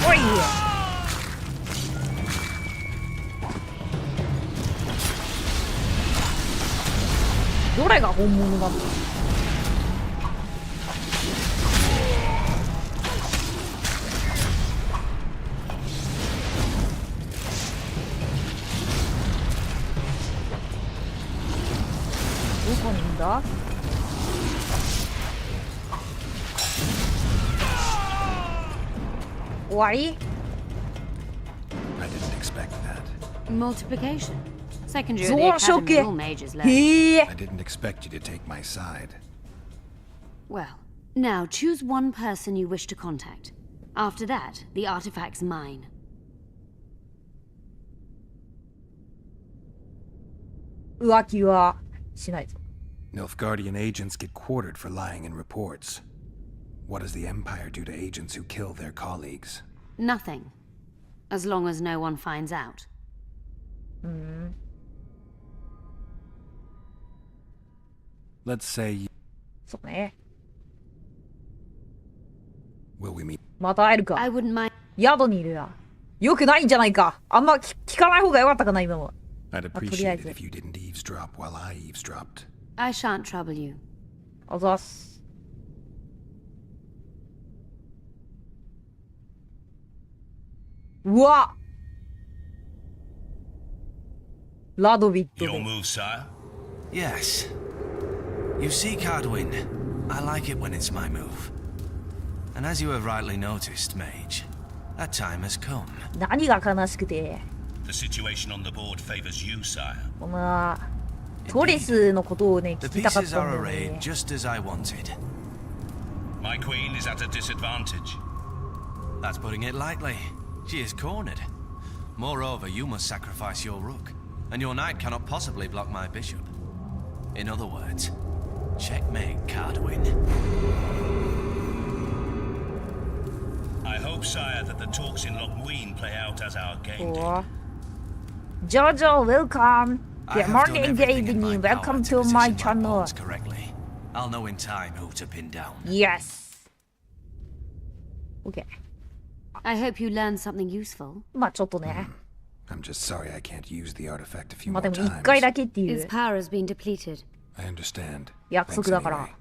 S1: おい。どれが本物なんだ。どこにいるんだ。終わり。
S4: I didn't expect that.
S2: Multiplication. Second year of
S1: 増
S2: the academy,
S1: 殖。
S2: all mages learn.
S1: へえ。
S4: I didn't expect you to take my side.
S2: Well, now choose one person you wish to contact. After that, the artifact's mine.
S1: 浮気はしないぞ。
S4: Nilfgaardian agents get quartered for lying in reports. What does the Empire do to agents who kill their colleagues?
S2: Nothing. As long as no one finds out.
S4: Let's say you...
S1: そうね。
S4: Will we meet?
S1: また会えるか。
S2: I wouldn't mind.
S1: 宿にいるや。よくないんじゃないか。あんま聞かない方がよかったかな、今の。
S4: I'd
S1: とりあえ
S4: appreciate
S1: ず。
S4: it if you didn't eavesdrop while I eavesdropped.
S2: I shan't trouble you.
S1: あざっす。うわ。ラドビット
S9: Your
S1: で。
S9: move, sire.
S10: Yes. You see, Cardwin, I like it when it's my move. And as you have rightly noticed, Mage, that time has come.
S1: 何が悲しくて。
S9: The situation on the board favors you, sire.
S1: このトレスのことをね、
S10: The
S1: 聞きたかっ
S10: pieces
S1: たん
S10: are
S1: だよ
S10: arrayed
S1: ね。
S10: just as I wanted.
S9: My queen is at a disadvantage.
S10: That's putting it lightly. She is cornered. Moreover, you must sacrifice your rook, and your knight cannot possibly block my bishop. In other words, checkmate, Cardwin.
S9: I hope, sire, that the talks in Lochmuin play out as our game did.
S1: おジョジョ、welcome!
S10: I
S1: Good
S10: have done
S1: morning,
S10: everything
S1: good
S10: in my
S1: evening,
S10: power
S1: welcome
S10: to
S1: to my
S10: position
S1: channel.
S10: pawns correctly. I'll know in time who to pin down.
S1: Yes! OK。I
S2: hope you learned something useful.
S1: まあちょっとね。
S4: I'm just sorry I can't use the artifact a few
S1: まあ
S4: more
S1: でも一回
S4: times.
S1: だけってい
S2: Its
S1: う
S2: power has been depleted.
S4: I understand.
S1: 約
S4: Thanks
S1: 束だから。
S4: anyway.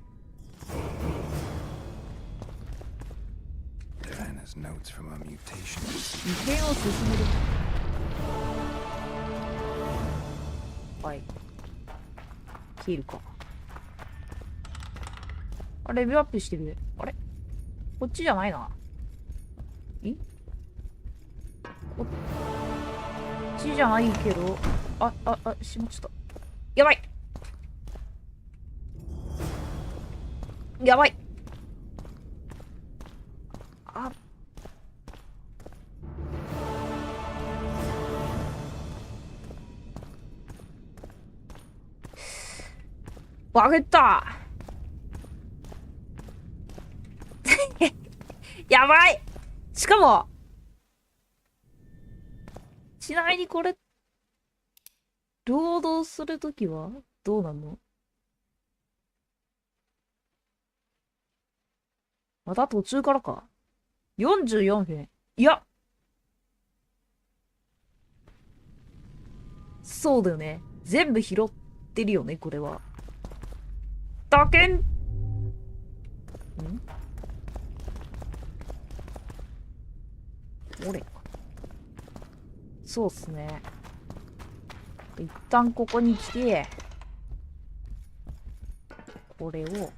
S4: Diana's notes from a mutation.
S1: 異変を進める。はい。ヒールか。あ、レベルアップしてる。あれこっちじゃないな。こっちじゃないけど。しまっちゃった。やばい。やばい。バグった。やばい。しかも、ちなみにこれ、労働するときはどうなの？また途中からか。44分。いや。そうだよね。全部拾ってるよね、これは。だけん。俺。そうっすね。一旦ここに来て、これを、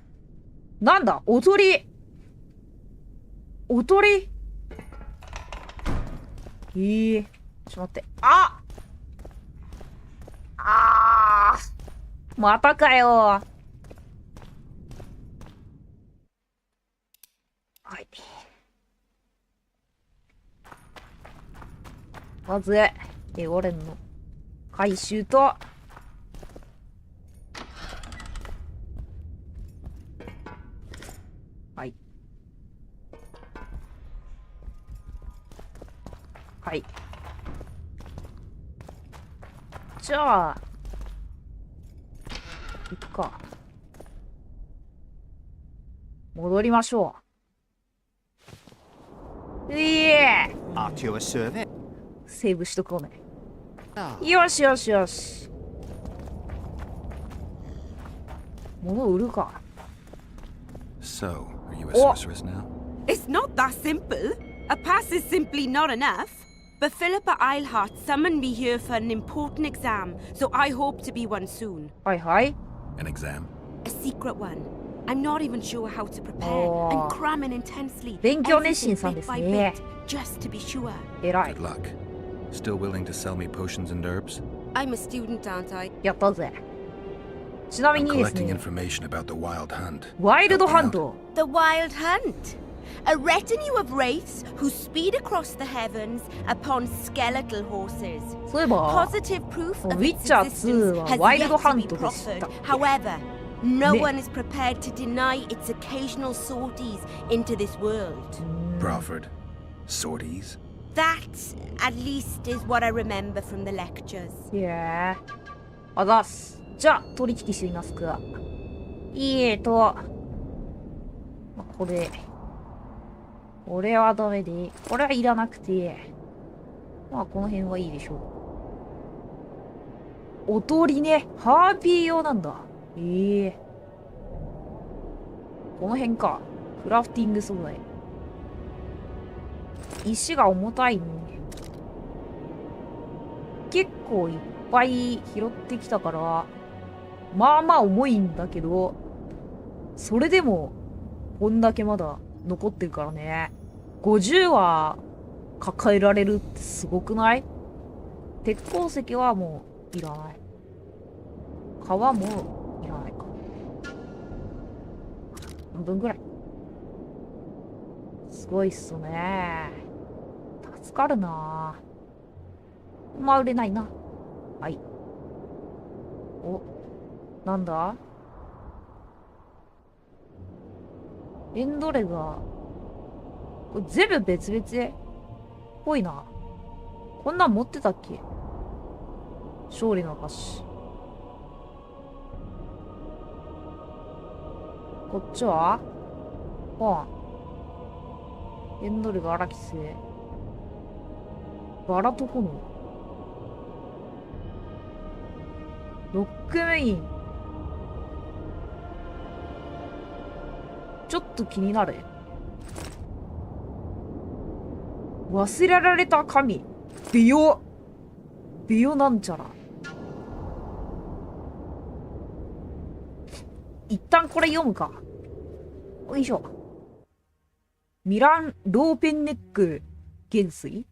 S1: なんだおとりちょっと待って。またかよ。はい。まず、オレンの回収と、はい。はい。じゃあ、いっか。戻りましょう。セーブしとこうね。よしよしよし。物売るか。
S4: So, are you a sorceress now?
S11: It's not that simple. A pass is simply not enough. But Philippa Eilhart summoned me here for an important exam, so I hope to be one soon.
S1: Hi.
S4: An exam?
S11: A secret one. I'm not even sure how to prepare. I'm cramming intensely.
S1: 勉強熱心さんですね。
S11: Just to be sure.
S1: 偉い。
S4: Good luck. Still willing to sell me potions and herbs?
S11: I'm a student, aren't I?
S1: やったぜ。ちなみ
S4: I'm
S1: にです
S4: collecting
S1: ね。
S4: information about the wild hunt.
S1: ワイルドハント。
S11: The Wild Hunt. A retinue of wraiths who speed across the heavens upon skeletal horses.
S1: そういえば、
S11: Positive proof
S1: ウ
S11: of
S1: ィ
S11: its
S1: ッチャー
S11: existence
S1: 2は
S11: has
S1: ワイル
S11: yet
S1: ドハ
S11: to
S1: ン
S11: be
S1: トでし
S11: proffered.
S1: た。
S11: However, no
S1: ね。
S11: one is prepared to deny its occasional sorties into this world.
S4: Proffered? Sorties?
S11: That, at least, is what I remember from the lectures.
S1: いやあざっす。じゃあ、取引してみますか。これ。これはダメで、これはいらなくて、まあ、この辺はいいでしょう。おとりね。ハーピー用なんだ。この辺か。クラフティング素材。石が重たいね。結構いっぱい拾ってきたから、まあまあ重いんだけど、それでも、こんだけまだ残ってるからね。50は抱えられるってすごくない？鉄鉱石はもういらない。皮もいらないか。半分ぐらい。すごいっすね。助かるなぁ。まあ売れないな。はい。お、なんだ？エンドレが、これ全部別々っぽいな。こんなん持ってたっけ？勝利の証。こっちはエンドレが荒木星。バラと炎。ロックメイン。ちょっと気になる。忘れられた神。美容なんちゃら。一旦これ読むか。よいしょ。ミラン・ローペンネック元帥。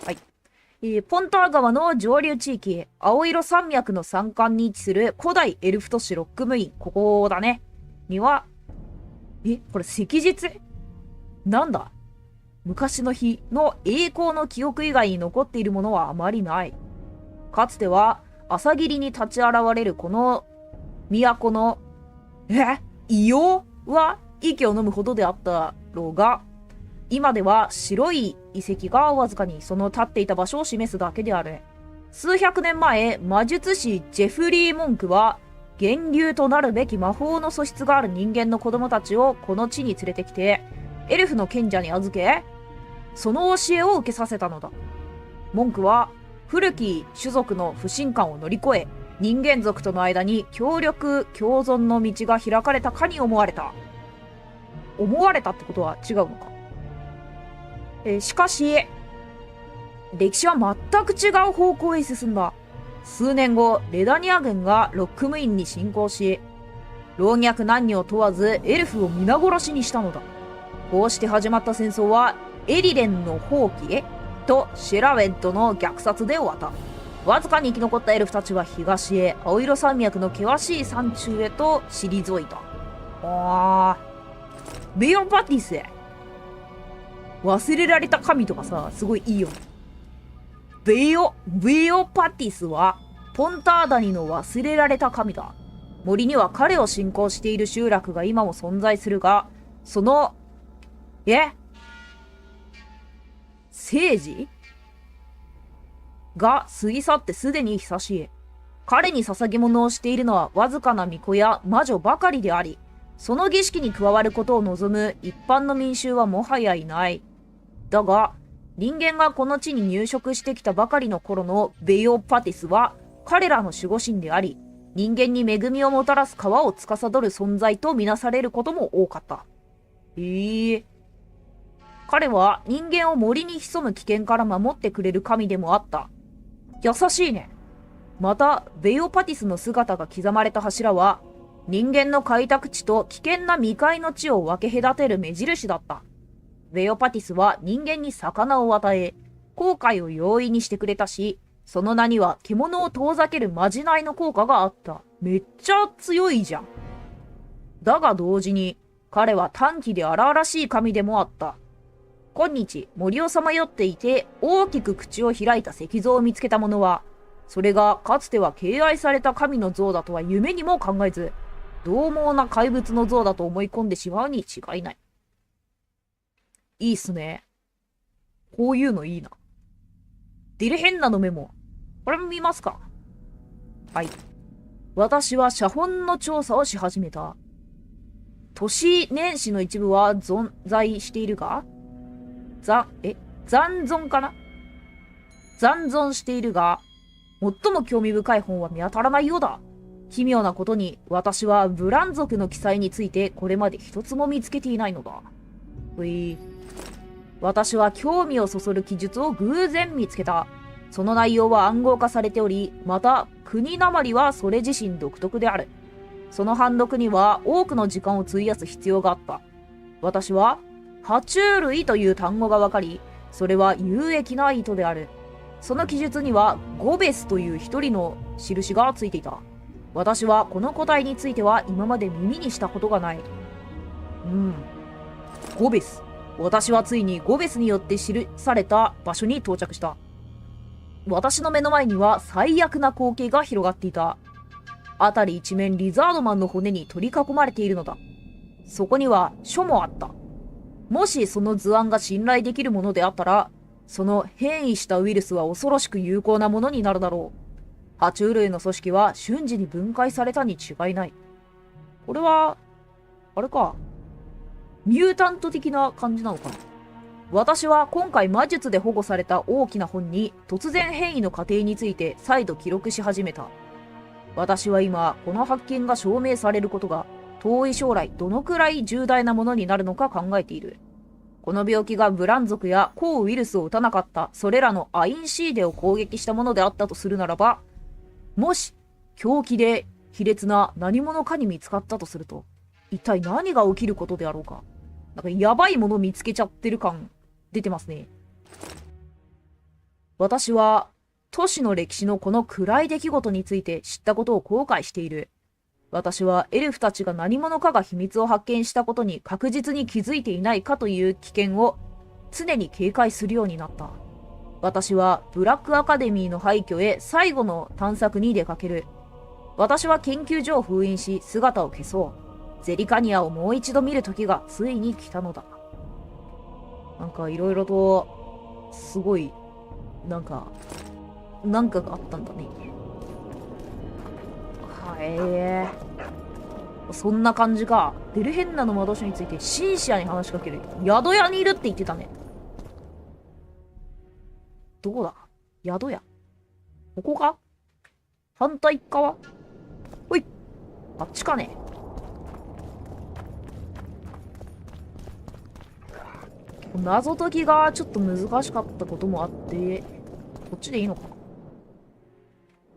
S1: はい。ポンター川の上流地域、青色山脈の山間に位置する古代エルフ都市ロックムイン、ここだね。には、これ石日？なんだ？昔の日の栄光の記憶以外に残っているものはあまりない。かつては、朝霧に立ち現れるこの都の、異様は息を飲むほどであったろうが、今では白い遺跡がわずかにその立っていた場所を示すだけである。数百年前、魔術師ジェフリー・モンクは、源流となるべき魔法の素質がある人間の子供たちをこの地に連れてきて、エルフの賢者に預け、その教えを受けさせたのだ。モンクは、古き種族の不信感を乗り越え、人間族との間に協力共存の道が開かれたかに思われた。思われたってことは違うのか。しかし、歴史は全く違う方向へ進んだ。数年後、レダニア軍がロックムインに侵攻し、老若男女を問わずエルフを皆殺しにしたのだ。こうして始まった戦争は、エリレンの放棄とシェラウェッドの虐殺で終わった。わずかに生き残ったエルフたちは東へ、青色山脈の険しい山中へと退いた。ベオパティス。忘れられた神とかさ、すごいいいよね。ベオパティスは、ポンターダニの忘れられた神だ。森には彼を信仰している集落が今も存在するが、その、聖児が過ぎ去ってすでに久しい。彼に捧げ物をしているのはわずかな巫女や魔女ばかりであり、その儀式に加わることを望む一般の民衆はもはやいない。だが、人間がこの地に入植してきたばかりの頃のベオパティスは彼らの守護神であり、人間に恵みをもたらす川を司る存在とみなされることも多かった。彼は人間を森に潜む危険から守ってくれる神でもあった。優しいね。また、ベオパティスの姿が刻まれた柱は、人間の開拓地と危険な未開の地を分け隔てる目印だった。ベオパティスは人間に魚を与え、航海を容易にしてくれたし、その名には獣を遠ざけるまじないの効果があった。めっちゃ強いじゃん。だが同時に、彼は短気で荒々しい神でもあった。今日、森をさまよっていて、大きく口を開いた石像を見つけた者は、それがかつては敬愛された神の像だとは夢にも考えず、獰猛な怪物の像だと思い込んでしまうに違いない。いいっすね。こういうのいいな。デルヘンナのメモ。これも見ますか？はい。私は写本の調査をし始めた。都市年始の一部は存在しているが、残存かな？残存しているが、最も興味深い本は見当たらないようだ。奇妙なことに、私はブラン族の記載についてこれまで一つも見つけていないのだ。私は興味をそそる記述を偶然見つけた。その内容は暗号化されており、また国なまりはそれ自身独特である。その判読には多くの時間を費やす必要があった。私は、爬虫類という単語がわかり、それは有益な意図である。その記述にはゴベスという一人の印がついていた。私はこの個体については今まで耳にしたことがない。ゴベス。私はついにゴベスによって記された場所に到着した。私の目の前には最悪な光景が広がっていた。辺り一面リザードマンの骨に取り囲まれているのだ。そこには書もあった。もしその図案が信頼できるものであったら、その変異したウイルスは恐ろしく有効なものになるだろう。爬虫類の組織は瞬時に分解されたに違いない。これは、あれか。ミュータント的な感じなのかな。私は今回魔術で保護された大きな本に突然変異の過程について再度記録し始めた。私は今、この発見が証明されることが遠い将来どのくらい重大なものになるのか考えている。この病気がブラン族や抗ウイルスを打たなかったそれらのアインシーデを攻撃したものであったとするならば、もし狂気で卑劣な何者かに見つかったとすると、一体何が起きることであろうか。なんかやばいもの見つけちゃってる感出てますね。私は都市の歴史のこの暗い出来事について知ったことを後悔している。私はエルフたちが何者かが秘密を発見したことに確実に気づいていないかという危険を常に警戒するようになった。私はブラックアカデミーの廃墟へ最後の探索に出かける。私は研究所を封印し姿を消そう。ゼリカニアをもう一度見る時がついに来たのだ。なんかいろいろとすごいなんかがあったんだね。そんな感じか。デルヘンナの魔導書についてシンシアに話しかける。宿屋にいるって言ってたね。どこだ？宿屋。ここか？反対側？ほい。あっちかね。謎解きがちょっと難しかったこともあって、こっちでいいのか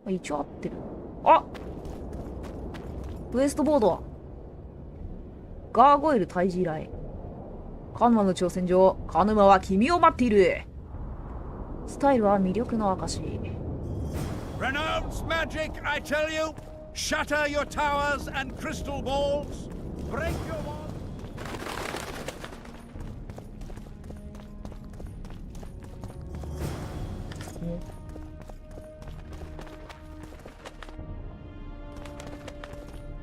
S1: な？一応合ってる。あ！ウエストボードはガーゴイル退治依頼。カヌマの挑戦状。カヌマは君を待っている。スタイルは魅力の証。
S12: Renounce magic, I tell you! Shatter your towers and crystal balls! Break your walls!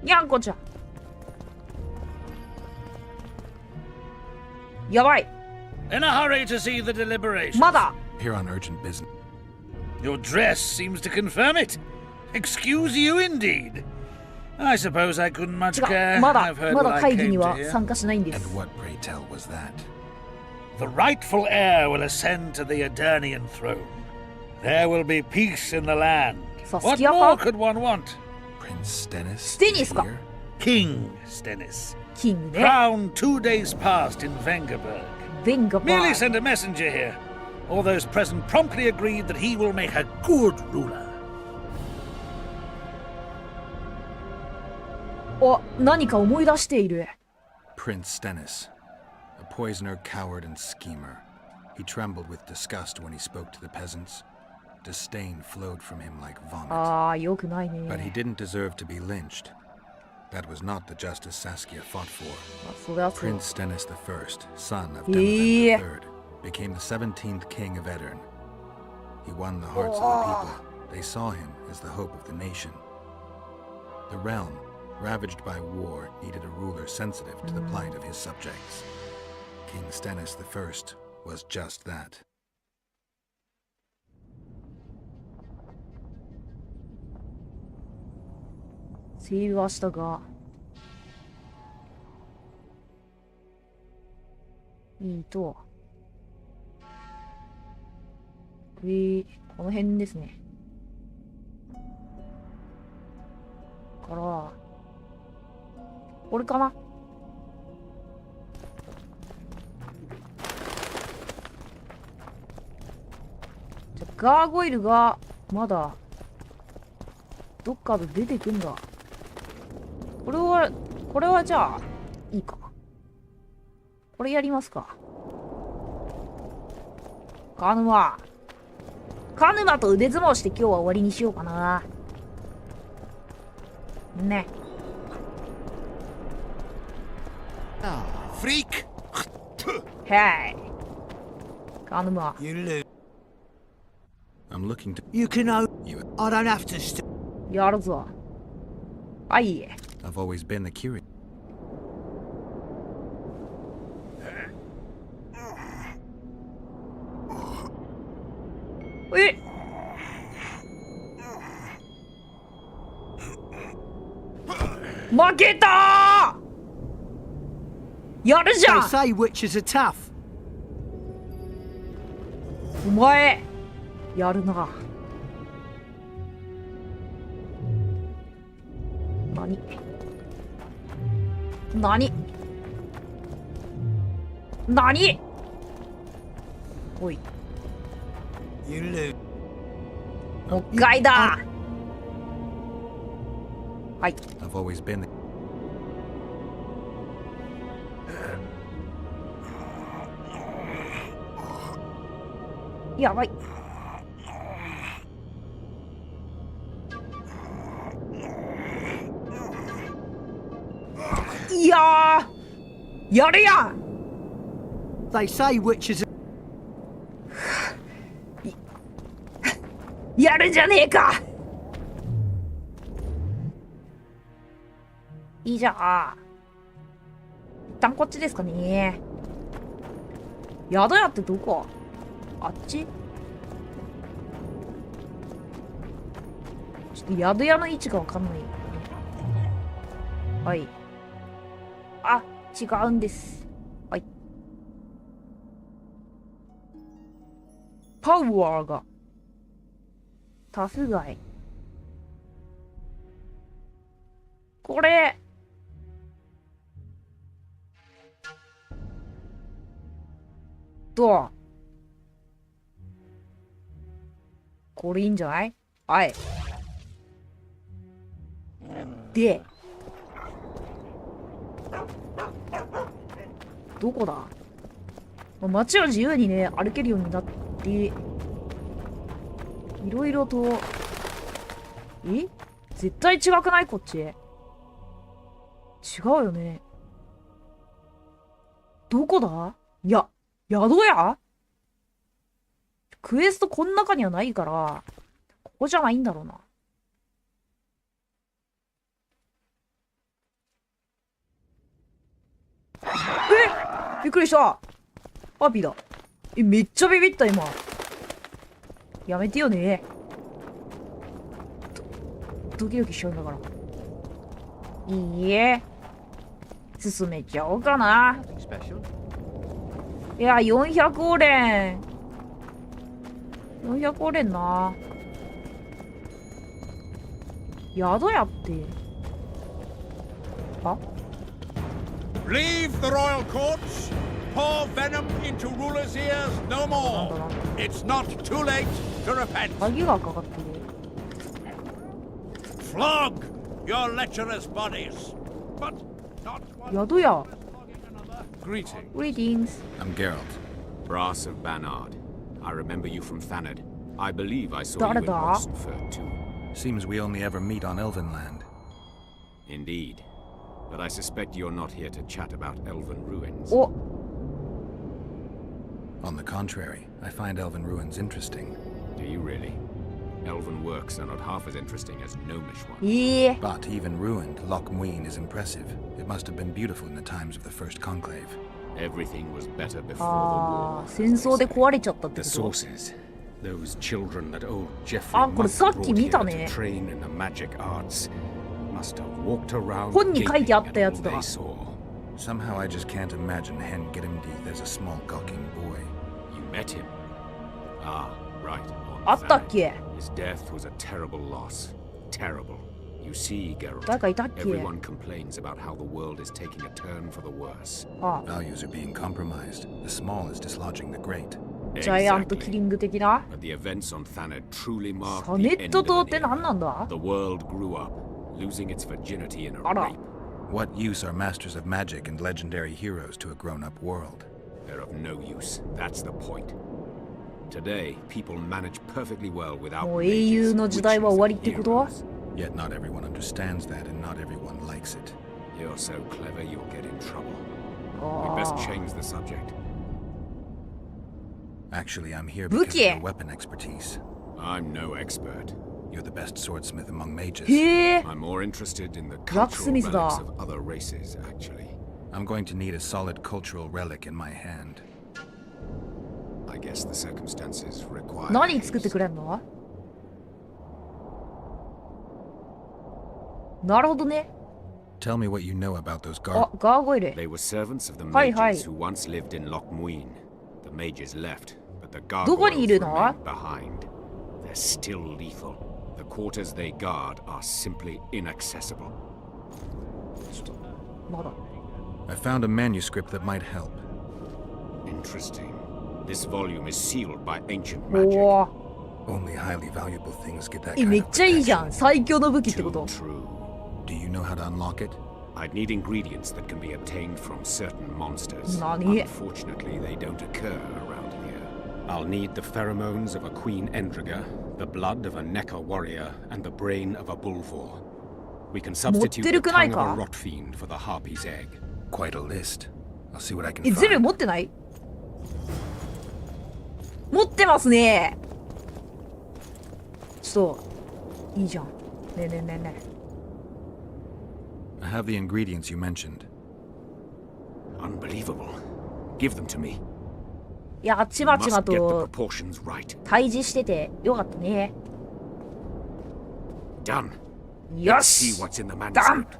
S1: にゃんこちゃん。やばい。
S9: In a hurry to see the deliberations.
S1: まだ。
S4: Here on urgent business.
S9: Your dress seems to confirm it. Excuse you indeed. I suppose I couldn't much care.
S1: まだ会議には参加しないんです。
S4: And what, pray tell, was that?
S9: The rightful heir will ascend to the Eternian throne. There will be peace in the land. What more could one want?
S4: Prince Stennis?
S1: ステニスか。
S9: King Stennis.
S1: King ね。
S9: Crowned 2 days past in Vengerberg. Merely send a messenger here. All those present promptly agreed that he will make a good ruler.
S1: お、何か思い出している。
S4: Prince Stennis, a poisoner, coward, and schemer. He trembled with disgust when he spoke to the peasants. Disdain flowed from him like vomit.
S1: よくないね。
S4: But he didn't deserve to be lynched. That was not the justice Saskia fought for. Prince Stennis I, son of Demon III, became the 17th king of Edirn. He won the hearts of the people. They saw him as the hope of the nation. The realm, ravaged by war, needed a ruler sensitive to the plight of his subjects. King Stennis I was just that.
S1: セーブはしたが、いいと、この辺ですね。から、これかな。じゃ、ガーゴイルが、まだ、どっかで出てくんだ。これはじゃあ、いいか。これやりますか。カヌマと腕相撲して今日は終わりにしようかな。ね。
S12: フリーク。
S1: はい。カヌマ。
S4: I'm looking to.
S12: You can know. I don't have to.
S1: やるぞ。はい。
S4: I've always been the curious.
S1: 負けたー。やるじゃん。
S12: They say witches are tough.
S1: お前やるな。何おい。もう一回だ。はい。
S4: I've always been the...
S1: やばい。いやー、やるやん。
S13: They say witches.
S1: やるじゃねえか。いいじゃん。一旦こっちですかね。宿屋ってどこ？あっち？ちょっと宿屋の位置がわかんない。はい。あ、違うんです。はい。パワーがタフガイ。これどう？これいいんじゃない？はい。でどこだ？街を自由にね歩けるようになっていろいろと。絶対違くない？こっち違うよね。どこだ？いや、宿屋？クエストこん中にはないからここじゃないんだろうな。びっくりした。パピーだ。めっちゃビビった今。やめてよね。ドキドキしちゃうんだから。いいえ。進めちゃおうかな。いや、400オーレン。400オーレンな。宿屋って。あ
S12: ？Leave the royal courts. Pour venom into rulers' ears no more. It's not too late to repent.
S1: 鍵がかかってる。
S12: Flog your lecherous bodies. But not one.
S1: 宿屋。
S5: Greetings. I'm Geralt, Brass of Banard. I remember you from Thanad. I believe I saw you in Oxenfurt too.
S4: Seems we only ever meet on Elvenland.
S5: Indeed. But I suspect you're not here to chat about elven ruins.
S1: Oh.
S4: On the contrary, I find elven ruins interesting.
S5: Do you really? Elven works are not half as interesting as gnomish ones.
S1: Yeah.
S4: But even ruined, Loch Muin is impressive. It must have been beautiful in the times of the First Conclave.
S5: Everything was better before the war.
S1: 戦争で壊れちゃったってこと。
S5: The sources. Those children that old Geoffrey Monk brought here to train in the magic arts must have walked around gaping at all they saw.
S4: Somehow I just can't imagine Hen Grimdeath as a small gawking boy.
S5: You met him? Ah, right.
S1: あったっけ?
S5: His death was a terrible loss. Terrible. You see, Geralt,
S1: 誰かいたっけ?
S5: everyone complains about how the world is taking a turn for the worse.
S4: Values are being compromised. The small is dislodging the great.
S1: ジャイアントキリング的な?
S5: But the events on Thanad truly marked
S1: サ
S5: the
S1: ネ
S5: end
S1: ット
S5: of
S1: 島
S5: an
S1: って何なんだ?
S5: era. The world grew up, losing its virginity in a
S1: Ara.
S5: rape.
S4: What use are masters of magic and legendary heroes to a grown-up world?
S5: They're of no use. That's the point. Today, people manage perfectly well without
S1: もう英雄の時代は終わりってこと?
S4: Yet not everyone understands that and not everyone likes it.
S5: You're so clever, you'll get in trouble. We best change the subject.
S4: Actually, I'm here because of your weapon expertise.
S5: I'm no expert.
S4: You're the best swordsmith among mages.
S5: I'm more interested in the cultural relics of other races, actually.
S4: I'm going to need a solid cultural relic in my hand.
S5: I guess the circumstances require.
S1: 何作ってくれんの? なるほどね。
S4: Tell me what you know about those
S1: あ、ガーゴイル。
S5: They were servants of the
S1: はいはい。
S5: mages who once lived in Loch Muin. The mages left, but the
S1: どこにいるの?
S5: gargoyles remained behind. They're still lethal. The quarters they guard are simply inaccessible.
S1: まだ。
S4: I found a manuscript that might help.
S5: Interesting. This volume is sealed by ancient magic.
S1: おー。
S4: Only highly valuable things get that
S1: え、
S4: kind
S1: め
S4: of
S1: っちゃいいじゃん。最強の武器ってこと?
S5: True.
S4: Do you know how to unlock it?
S5: I'd need ingredients that can be obtained from certain monsters.
S1: 何?
S5: Unfortunately, they don't occur around here. I'll need the pheromones of a Queen Endriga, the blood of a Necker warrior, and the brain of a Bulvor. We can substitute the tongue of a rot fiend for the harpy's egg.
S4: Quite a list. I'll see what I can
S1: 全部
S4: find.
S1: 持ってない？持ってますね。ちょっといいじゃん。ねえねえねえねえ。
S4: I have the ingredients you mentioned.
S5: Unbelievable. Give them to me.
S1: いや、ちまちま
S5: Must get the
S1: と
S5: proportions right.
S1: 対峙しててよかったね。
S5: Done.
S1: よ
S5: Let's
S1: し
S5: see what's in the
S1: ダン
S5: manuscript.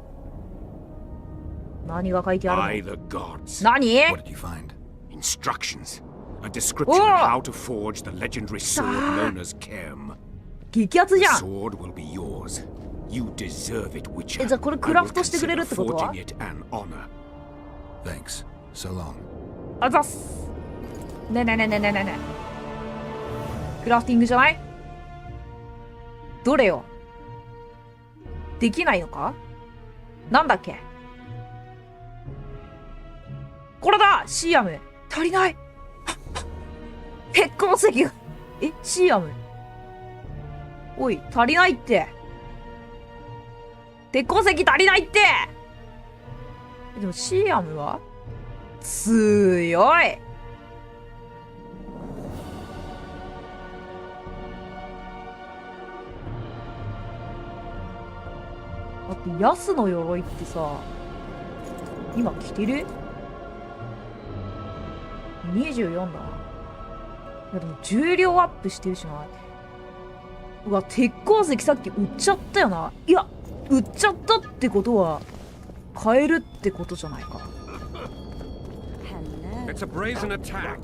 S1: 何が書いてあ
S5: By
S1: る
S5: the gods.
S1: の？何？
S4: What did you find?
S5: Instructions. A description of how to forge the legendary sword known as Kem.
S1: 激アツじ
S5: The
S1: ゃん。
S5: sword will be yours. You deserve it, Witcher.
S1: え、じゃあこれクラフトしてくれるってことは？
S5: I will consider forging it an honor.
S4: Thanks. So long.
S1: あざっす。ねえねえねえねえねえねえ。クラフティングじゃない？どれよ？できないのか？なんだっけ？これだ！シーアム。足りない。鉄鉱石が。え、シーアム。おい、足りないって。鉄鉱石足りないって。でもシーアムは強い。だってヤスの鎧ってさ、今着てる ?24 だな。いやでも重量アップしてるしな。うわ、鉄鉱石さっき売っちゃったよな。いや、売っちゃったってことは買えるってことじゃないか。
S5: It's a brazen attack.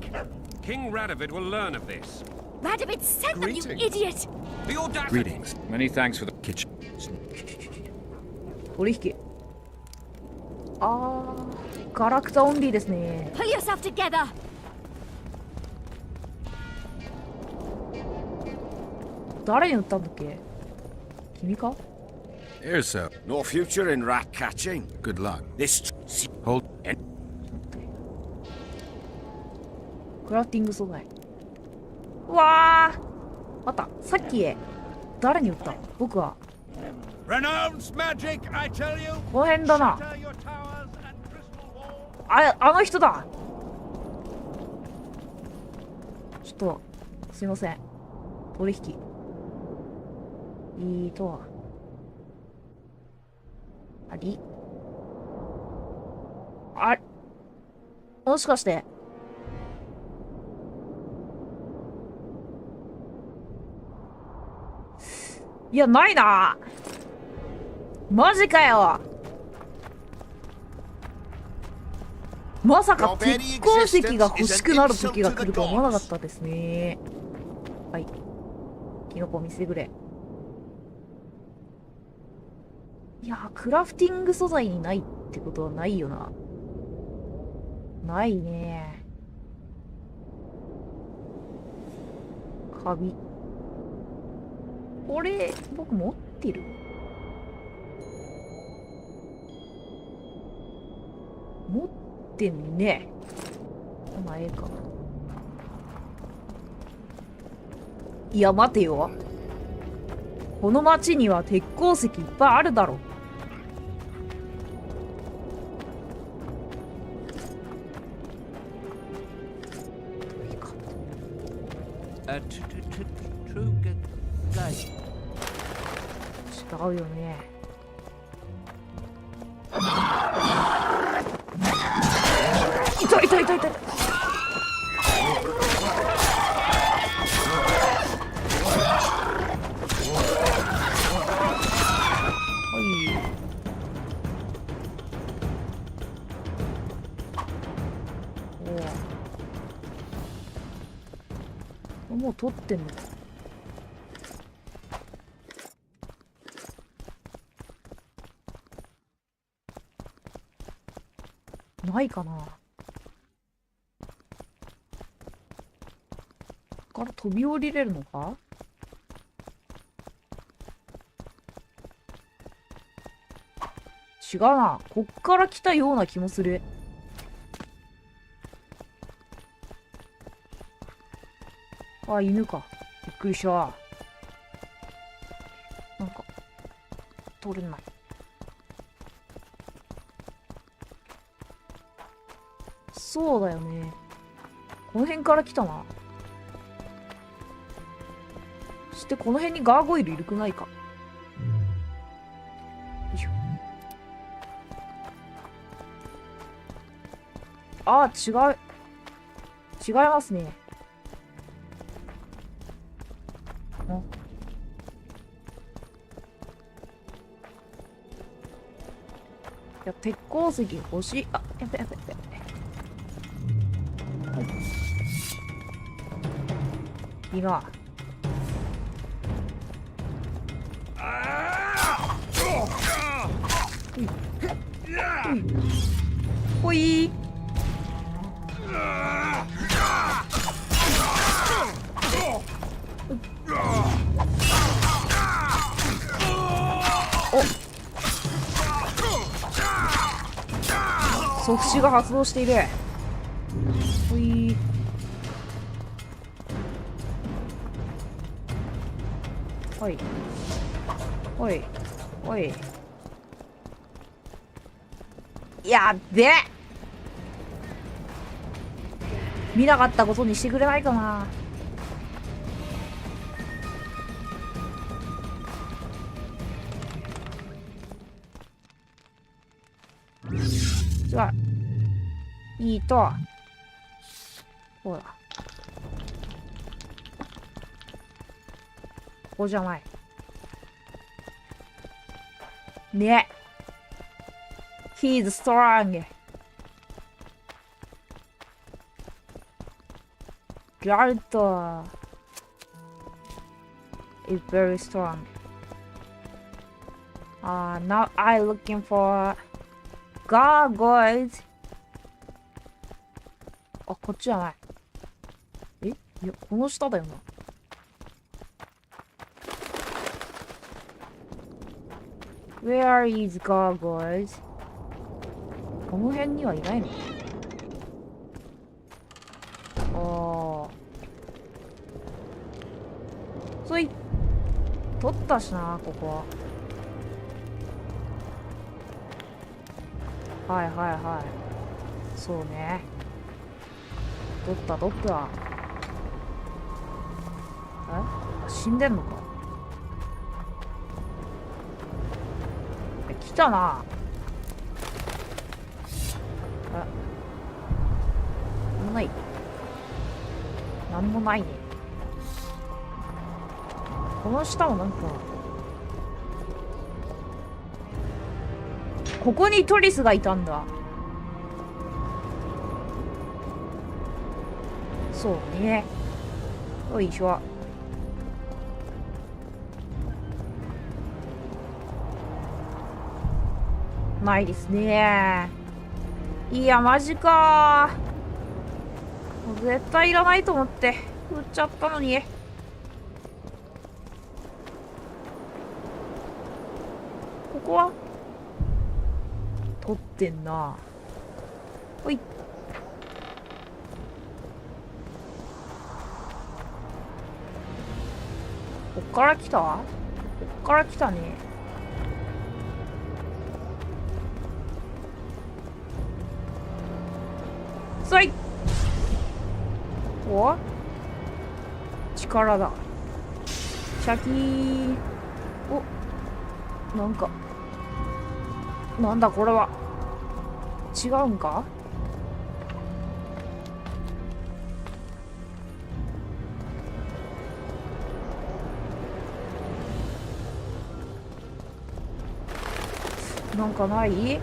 S5: King Radovid will learn of this.
S2: Radovid sent them, you idiot!
S5: The audacity.
S4: Greetings.
S12: Many thanks for the
S4: Kitchen.
S1: 取引。ガラクタオンリーですね。
S2: Pull yourself together!
S1: 誰に売ったんだっけ？君か？
S4: Here's so.
S5: No future in rat catching.
S4: Good luck.
S5: This.
S4: Hold.
S1: クラフティング素材。うわー、あった。さっき誰に売った？僕は
S12: Renounce magic, I tell you.
S1: この辺だな。
S12: Shatter your towers and crystal walls.
S1: あの人だ。ちょっとすいません。取引いいとはありあれ、もしかしていや、ないな。マジかよ。まさか鉄鉱石が欲しくなる時が来るとは思わなかったですね。はい。キノコ見せてくれ。いや、クラフティング素材にないってことはないよな。ないね。カビ。これ、僕持ってる？持ってんね。まあ、ええか。いや、待てよ。この町には鉄鉱石いっぱいあるだろ。違うよね。痛い痛い痛い痛い。もう取ってんの？ないかな。ここから飛び降りれるのか？違うな。こっから来たような気もする。あ、犬か。びっくりした。なんか、通れない。そうだよね。この辺から来たな。そしてこの辺にガーゴイルいるくないか。よいしょ。あ、違う。違いますね。いや、鉄鉱石欲しい。あ、やべやべやべ。はい。いいな。ほい。即死が発動している。ほい。ほい。ほい。ほい。やっべ。見なかったことにしてくれないかな。じゃあ、いいと。ほら。ここじゃない。ね。He's strong. Guard is very strong. Now I'm looking for gargoyles. あ、こっちじゃない。え？いや、この下だよな。Where is gargoyles? この辺にはいないの？ああ。そい。取ったしな、ここは。はいはいはい。そうね。取った取った。え？死んでんのか？来たな。なんもない。なんもないね。この下もなんか、ここにトリスがいたんだ。そうね。よいしょ。ないですね。いや、マジかー。もう絶対いらないと思って売っちゃったのに。ここは取ってんな。ほい。こっから来た？こっから来たね。そい。お？力だ。シャキー。お、なんか、なんだこれは。違うんか？なんかない？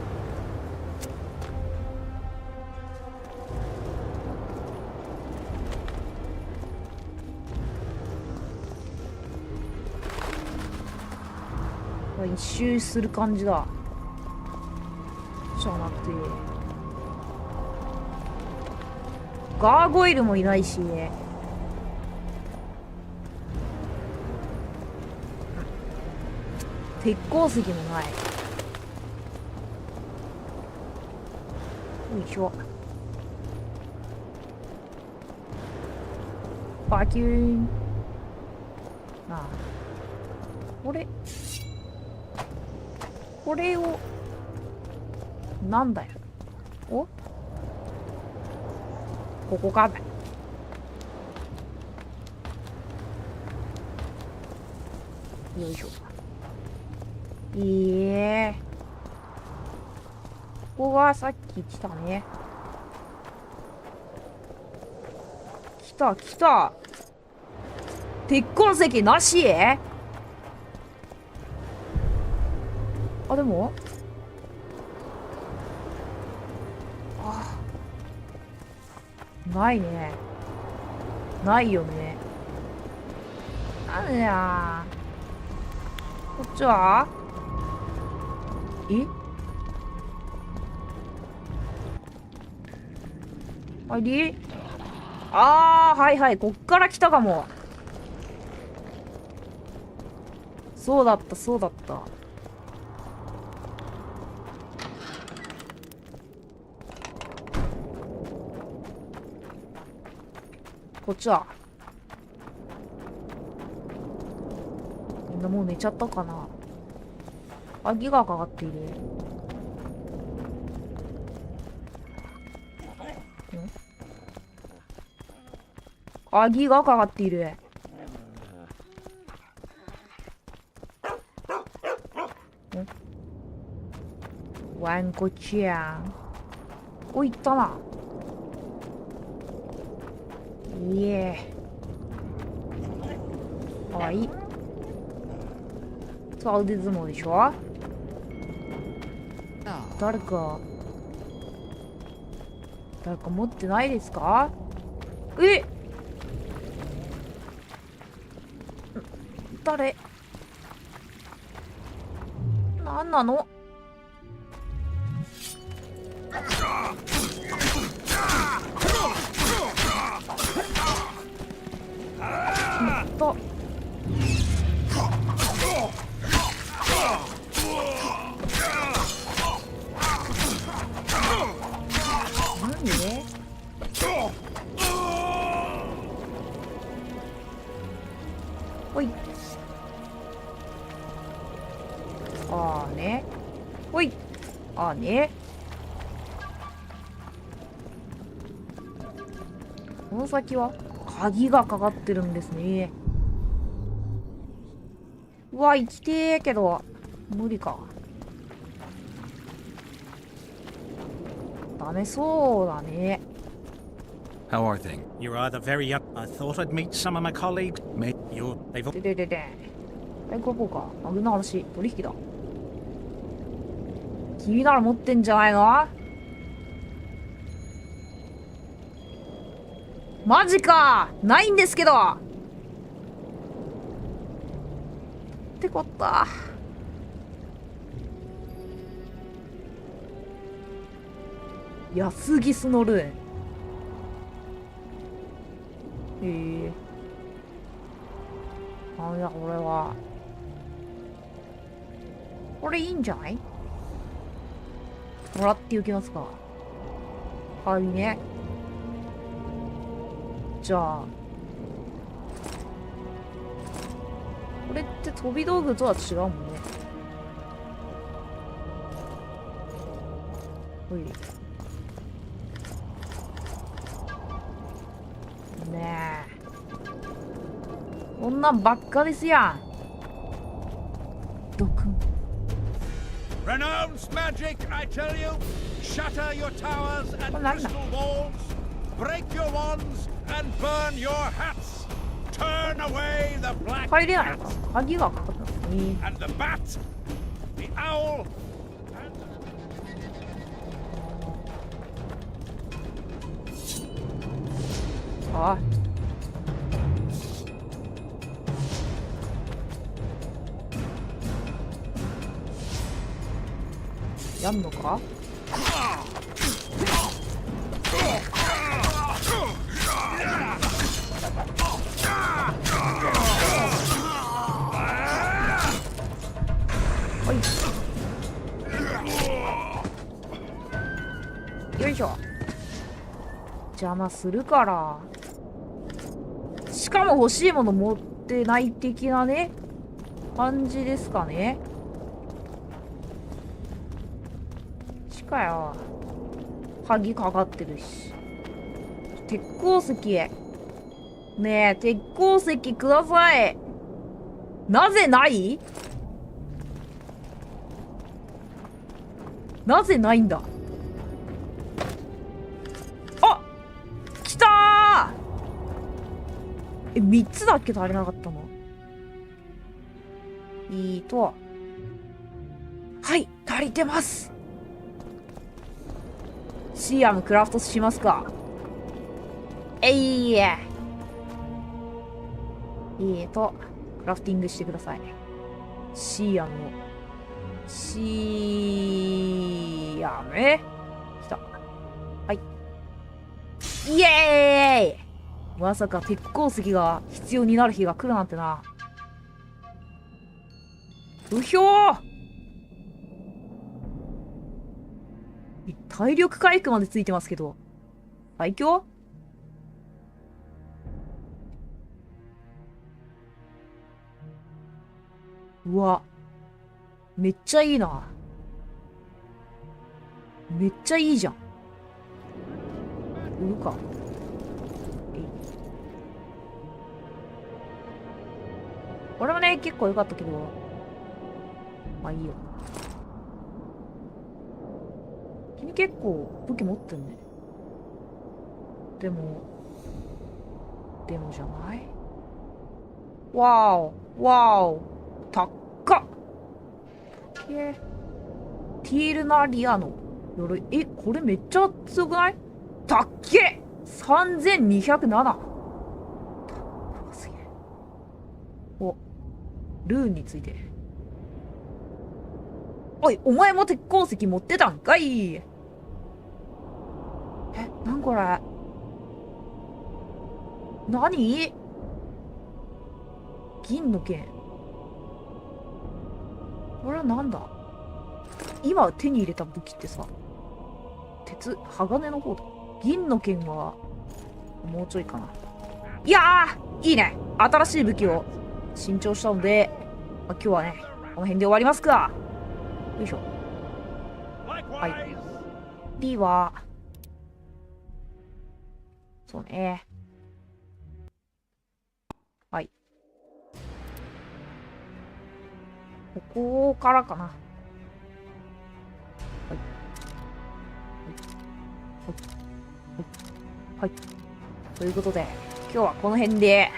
S1: 一周する感じだ。じゃなくてガーゴイルもいないし、鉄鉱石もない。よいしょ。バキューン。これをなんだよ。ここか。よいしょ。ここがさっき来たね。来た。鉄痕石なし？でもないね。ないよね。なんだよ。こっちは？はい、こっから来たかも。そうだった。こっちは。みんなもう寝ちゃったかな。鍵がかかっている。鍵がかかっている。ワンコちゃん。行ったな。はい。さあ、腕相撲でしょ。誰か持ってないですか？誰？なんなの？ほい。ほい。この先は鍵がかかってるんですね。行きてーけど無理か。ダメそうだね。
S4: How are things?
S12: You're either very up. I thought I'd meet some of my colleagues. They've.
S1: ここか。危ない話。取引だ。君なら持ってんじゃないの？マジか！ないんですけど！ってこった。安ギスのルーン。なんだこれは。これいいんじゃない？もらっておきますか。はいね。じゃあこれって飛び道具とは違うもんね。ほいねえ、こんなんばっかですやん。ドクン。
S12: Renounce magic, I tell you. Shatter your towers and crystal walls. Break your wands and burn your hats. Turn away the black cat. And the bat, the owl, and
S1: やんのか？よいしょ。邪魔するから。しかも欲しいもの持ってない的なね、感じですかね。しかよ。鍵かかってるし。鉄鉱石。ねえ、鉄鉱石ください。なぜないなぜないんだ。あ、来たー。3つだっけ足りなかったの。はい、足りてます。シアムクラフトしますか。クラフティングしてください。シアムを。シアム来た。はい。イエーイ。まさか鉄鉱石が必要になる日が来るなんてな。うひょー。体力回復までついてますけど。最強？うわ。めっちゃいいな。めっちゃいいじゃん。売るか。これもね、結構良かったけど。まあいいよ。君結構武器持ってんね。でもじゃない？わーお、わーお。高っ。ティールナリアの鎧。これめっちゃ強くない？たっけ !3207。すげえ。お、ルーンについて。おい、お前も鉄鉱石持ってたんかい。なんこれ。何？銀の剣。これはなんだ？今手に入れた武器ってさ、鋼の方だ。銀の剣は、もうちょいかな。いやー、いいね。新しい武器を新調したので、今日はね、この辺で終わりますか。よいしょ。はい。D は、そうね。はい。ここからかな。はい。はい。ということで、今日はこの辺で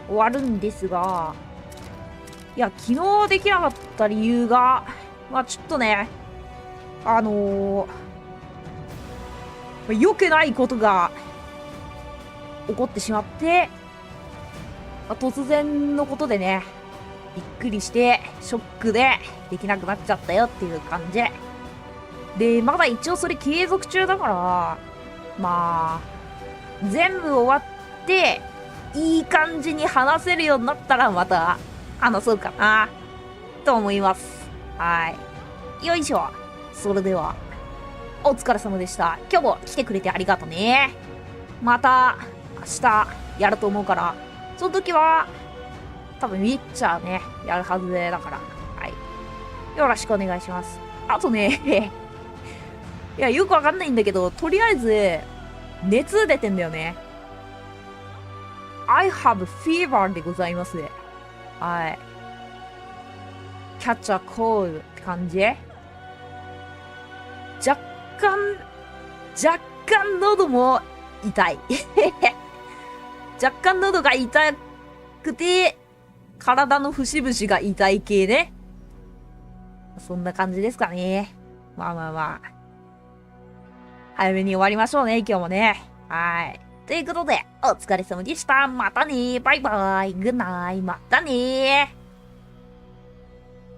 S1: 終わるんですが、いや、昨日できなかった理由が、まあちょっとね、良くないことが起こってしまって、突然のことでね、びっくりして、ショックでできなくなっちゃったよっていう感じ。で、まだ一応それ継続中だから、まあ、全部終わって、いい感じに話せるようになったらまた話そうかな、と思います。はい。よいしょ。それでは、お疲れ様でした。今日も来てくれてありがとね。また、明日やると思うから、その時は、多分ウィッチャーね、やるはずだから。はい。よろしくお願いします。あとね、いや、よくわかんないんだけど、とりあえず、熱出てんだよね。I have fever でございます。はい。catch a cold って感じ？若干喉も痛い。若干喉が痛くて、体の節々が痛い系ね。そんな感じですかね。まあ。早めに終わりましょうね、今日もね。はい。ということで、お疲れ様でした。またね。バイバイ。グッナイ。またね。